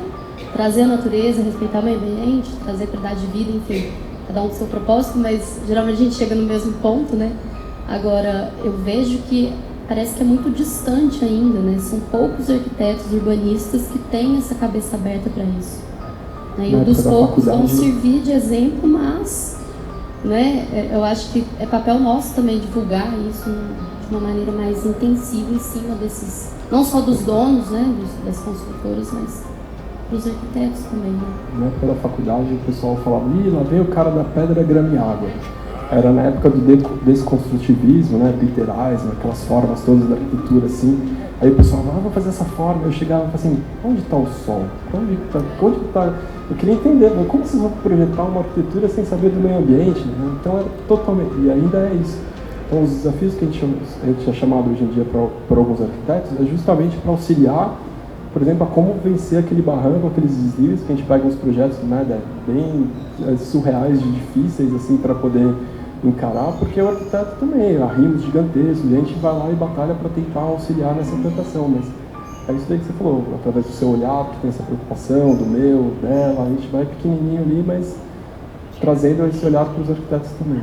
E: trazer a natureza, respeitar o meio ambiente, trazer qualidade de vida, enfim, cada um com seu propósito, mas geralmente a gente chega no mesmo ponto, né. Agora, eu vejo que parece que é muito distante ainda, né, são poucos arquitetos urbanistas que têm essa cabeça aberta para isso. E um dos poucos vão servir de exemplo, mas, né, eu acho que é papel nosso também divulgar isso de uma maneira mais intensiva em cima desses, não só dos donos, né, das construtoras, mas dos arquitetos também. Né?
B: Na época da faculdade o pessoal falava, lá vem o cara da pedra, grama e água. Era na época do desconstrutivismo, né, Peter Eisner, aquelas formas todas da arquitetura assim. Aí o pessoal falava, vou fazer essa forma. Eu chegava e falava assim, onde está o sol? Onde está? Eu queria entender, como vocês vão projetar uma arquitetura sem saber do meio ambiente? Né? Então era totalmente, e ainda é isso. Então os desafios que a gente é chamado hoje em dia para alguns arquitetos é justamente para auxiliar, por exemplo, a como vencer aquele barranco, aqueles deslizes, que a gente pega uns projetos, né, bem surreais, difíceis assim, para poder encarar, porque o arquiteto também, arrimos gigantescos, a gente vai lá e batalha para tentar auxiliar nessa implantação, mas é isso daí que você falou, através do seu olhar, que tem essa preocupação, do meu, dela, a gente vai pequenininho ali, mas trazendo esse olhar para os arquitetos também.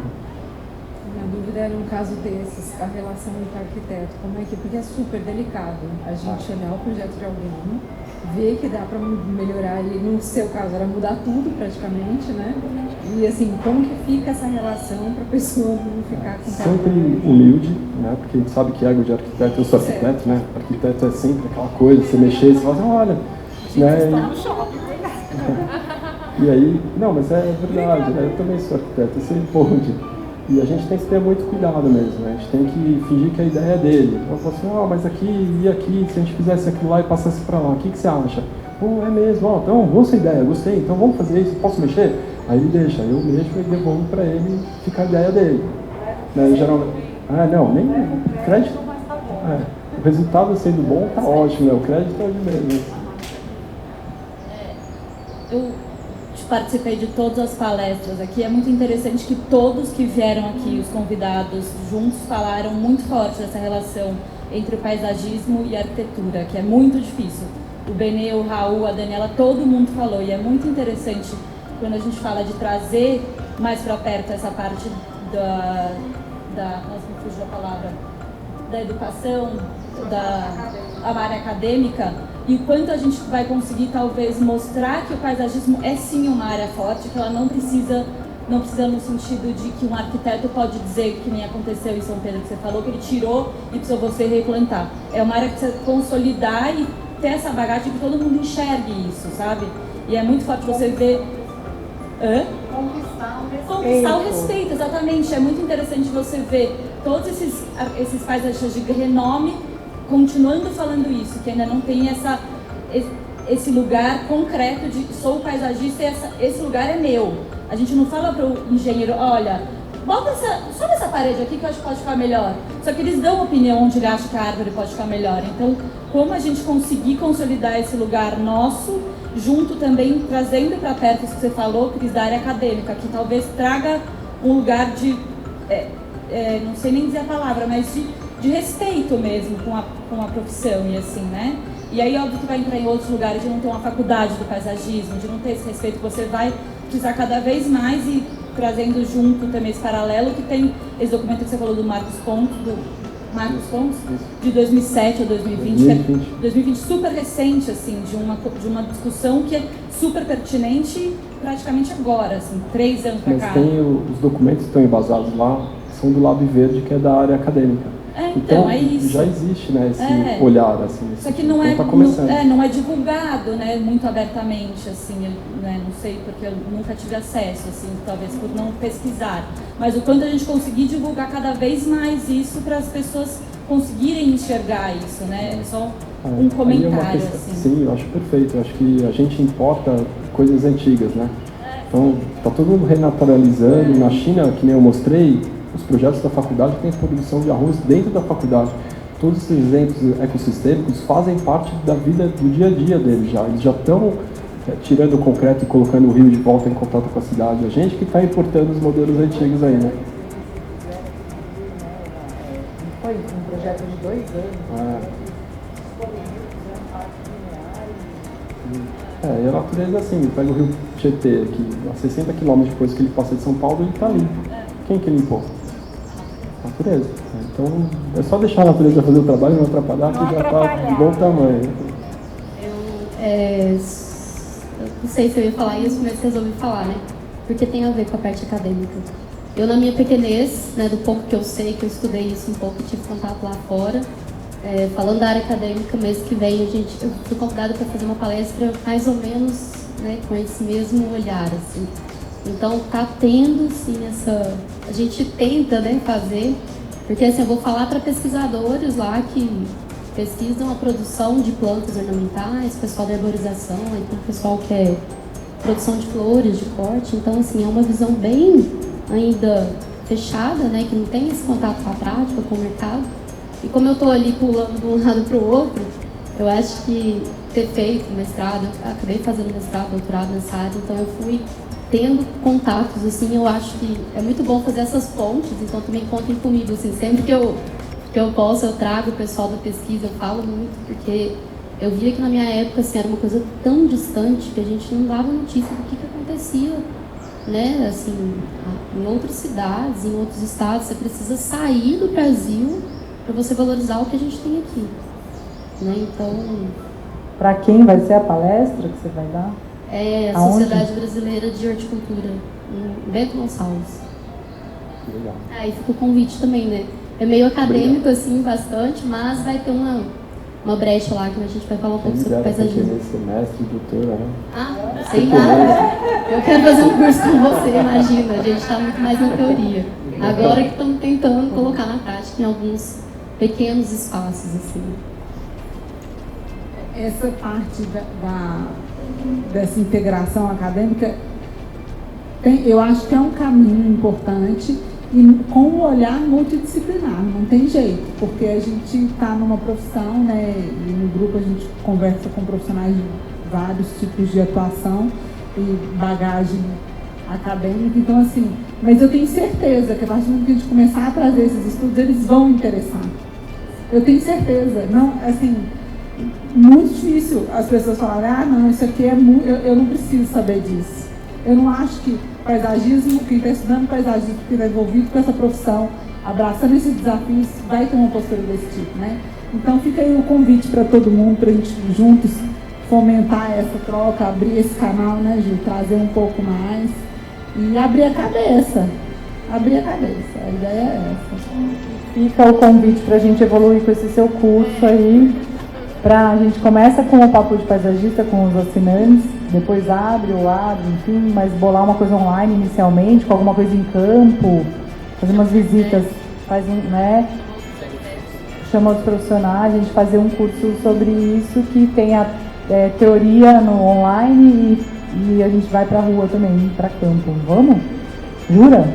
C: Minha dúvida era um caso desses, a relação entre arquiteto, como é que, porque é super delicado a gente olhar o projeto de alguém, ver que dá para melhorar, e no seu caso era mudar tudo praticamente, né? E assim, como que fica essa relação para a pessoa não ficar com
B: sempre humilde, né? Porque a gente sabe que ego de arquiteto, eu sou arquiteto, né? Arquiteto é sempre aquela coisa, você mexer, você fala, olha, né? E aí, não, mas é verdade, né? Eu também sou arquiteto, eu sempre ponte. E a gente tem que ter muito cuidado mesmo, né? A gente tem que fingir que a ideia é dele. Eu falo assim, mas aqui e aqui, se a gente fizesse aquilo lá e passasse para lá, o que você acha? É mesmo, então, boa essa ideia, gostei, então vamos fazer isso, posso mexer? Aí ele deixa, eu mexo e devolvo para ele, fica a ideia dele. Né? Geralmente, não, nem crédito, o resultado sendo bom tá ótimo, né? O crédito é de mesmo.
H: Eu participei de todas as palestras aqui, é muito interessante que todos que vieram aqui, os convidados juntos, falaram muito forte dessa relação entre o paisagismo e a arquitetura, que é muito difícil. O Benê, o Raul, a Daniela, todo mundo falou, e é muito interessante quando a gente fala de trazer mais para perto essa parte nossa, me fugiu a palavra, da educação, a área acadêmica, e quanto a gente vai conseguir talvez mostrar que o paisagismo é sim uma área forte, que ela não precisa no sentido de que um arquiteto pode dizer, que nem aconteceu em São Pedro, que você falou, que ele tirou e precisou você replantar. É uma área que precisa consolidar e ter essa bagagem que todo mundo enxergue isso, sabe? E é muito forte você ver... Conquistar o respeito, exatamente. É muito interessante você ver todos esses paisagistas de renome continuando falando isso, que ainda não tem esse lugar concreto de sou paisagista e esse lugar é meu. A gente não fala para o engenheiro, olha, sobe essa parede aqui que eu acho que pode ficar melhor. Só que eles dão opinião onde ele acha que a árvore pode ficar melhor. Então, como a gente conseguir consolidar esse lugar nosso, junto também trazendo para perto isso que você falou, Cris, da área acadêmica, que talvez traga um lugar de, não sei nem dizer a palavra, mas de respeito mesmo com a profissão e assim, né? E aí, óbvio que vai entrar em outros lugares de não ter uma faculdade do paisagismo, de não ter esse respeito, você vai precisar cada vez mais e trazendo junto também esse paralelo que tem esse documento que você falou do Marcos Pontes, de 2007 a 2020, 2020 super recente, assim, de uma discussão que é super pertinente praticamente agora, assim, 3 anos para cá.
B: Mas tem os documentos que estão embasados lá, são do Lab Verde, que é da área acadêmica.
H: Então é isso.
B: Já existe, né, esse olhar, assim.
H: Só que não é divulgado, né, muito abertamente, assim, né, não sei, porque eu nunca tive acesso, assim, talvez por não pesquisar. Mas o quanto a gente conseguir divulgar cada vez mais isso para as pessoas conseguirem enxergar isso, né? É só um comentário, assim.
B: Sim, eu acho perfeito. Eu acho que a gente importa coisas antigas, né? Então, tá todo mundo renaturalizando. Na China, que nem eu mostrei, os projetos da faculdade têm produção de arroz dentro da faculdade. Todos esses exemplos ecossistêmicos fazem parte da vida, do dia a dia deles já. Eles já estão tirando o concreto e colocando o rio de volta em contato com a cidade. A gente que está importando os modelos antigos aí, né?
C: Foi um projeto de 2 anos.
B: E a natureza assim, pega o rio Tietê aqui, a 60 km depois que ele passa de São Paulo, ele está limpo. Quem que limpou? A natureza. Então é só deixar a natureza fazer o trabalho, não atrapalhar, que já está de bom tamanho.
E: Eu não sei se eu ia falar isso, mas resolvi falar, né? Porque tem a ver com a parte acadêmica. Eu, na minha pequenez, né, do pouco que eu sei, que eu estudei isso um pouco, tive contato lá fora, falando da área acadêmica, mês que vem eu fui convidada para fazer uma palestra mais ou menos, né, com esse mesmo olhar, assim. Então tá tendo, sim, a gente tenta, né, fazer, porque assim, eu vou falar para pesquisadores lá que pesquisam a produção de plantas ornamentais, pessoal da arborização, aí tem pessoal que é produção de flores, de corte, então assim, é uma visão bem ainda fechada, né, que não tem esse contato com a prática, com o mercado. E como eu estou ali pulando de um lado para o outro, eu acho que ter feito mestrado, eu acabei fazendo mestrado, doutorado nessa área, então eu fui tendo contatos, assim, eu acho que é muito bom fazer essas pontes, então também contem comigo, assim, sempre que eu posso, eu trago o pessoal da pesquisa, eu falo muito, porque eu via que na minha época, assim, era uma coisa tão distante que a gente não dava notícia do que acontecia, né, assim, em outras cidades, em outros estados. Você precisa sair do Brasil para você valorizar o que a gente tem aqui, né, então...
C: Para quem vai ser a palestra que você vai dar?
E: É a Sociedade Brasileira de Horticultura, em Bento Gonçalves.
B: Legal.
E: Aí fica o convite também, né? É meio acadêmico, assim, bastante, mas vai ter uma brecha lá que a gente vai falar um pouco sobre paisagismo.
B: Semestre, doutora, né?
E: Ah, sem nada. Eu quero fazer um curso com você, imagina. A gente está muito mais na teoria. Agora que estamos tentando colocar na prática em alguns pequenos espaços, assim.
A: Essa parte dessa integração acadêmica, eu acho que é um caminho importante e com um olhar multidisciplinar, não tem jeito, porque a gente está numa profissão, né, e no grupo a gente conversa com profissionais de vários tipos de atuação e bagagem acadêmica, então assim, mas eu tenho certeza que a partir do momento que a gente começar a trazer esses estudos, eles vão interessar. Eu tenho certeza, não, assim, muito difícil as pessoas falarem, não, isso aqui é muito, eu não preciso saber disso. Eu não acho que paisagismo, quem está estudando paisagismo, que está envolvido com essa profissão, abraçando esses desafios, vai ter uma postura desse tipo, né? Então fica aí o convite para todo mundo, para a gente juntos fomentar essa troca, abrir esse canal, né, Ju? Trazer um pouco mais e abrir a cabeça. Abrir a cabeça, a ideia é essa.
C: Fica o convite para a gente evoluir com esse seu curso aí. A gente começa com o papo de paisagista com os assinantes, depois abre, enfim, mas bolar uma coisa online inicialmente, com alguma coisa em campo, fazer umas visitas, né? Chama os profissionais, a gente fazer um curso sobre isso que tenha teoria no online e a gente vai pra rua também, pra campo. Vamos? Jura?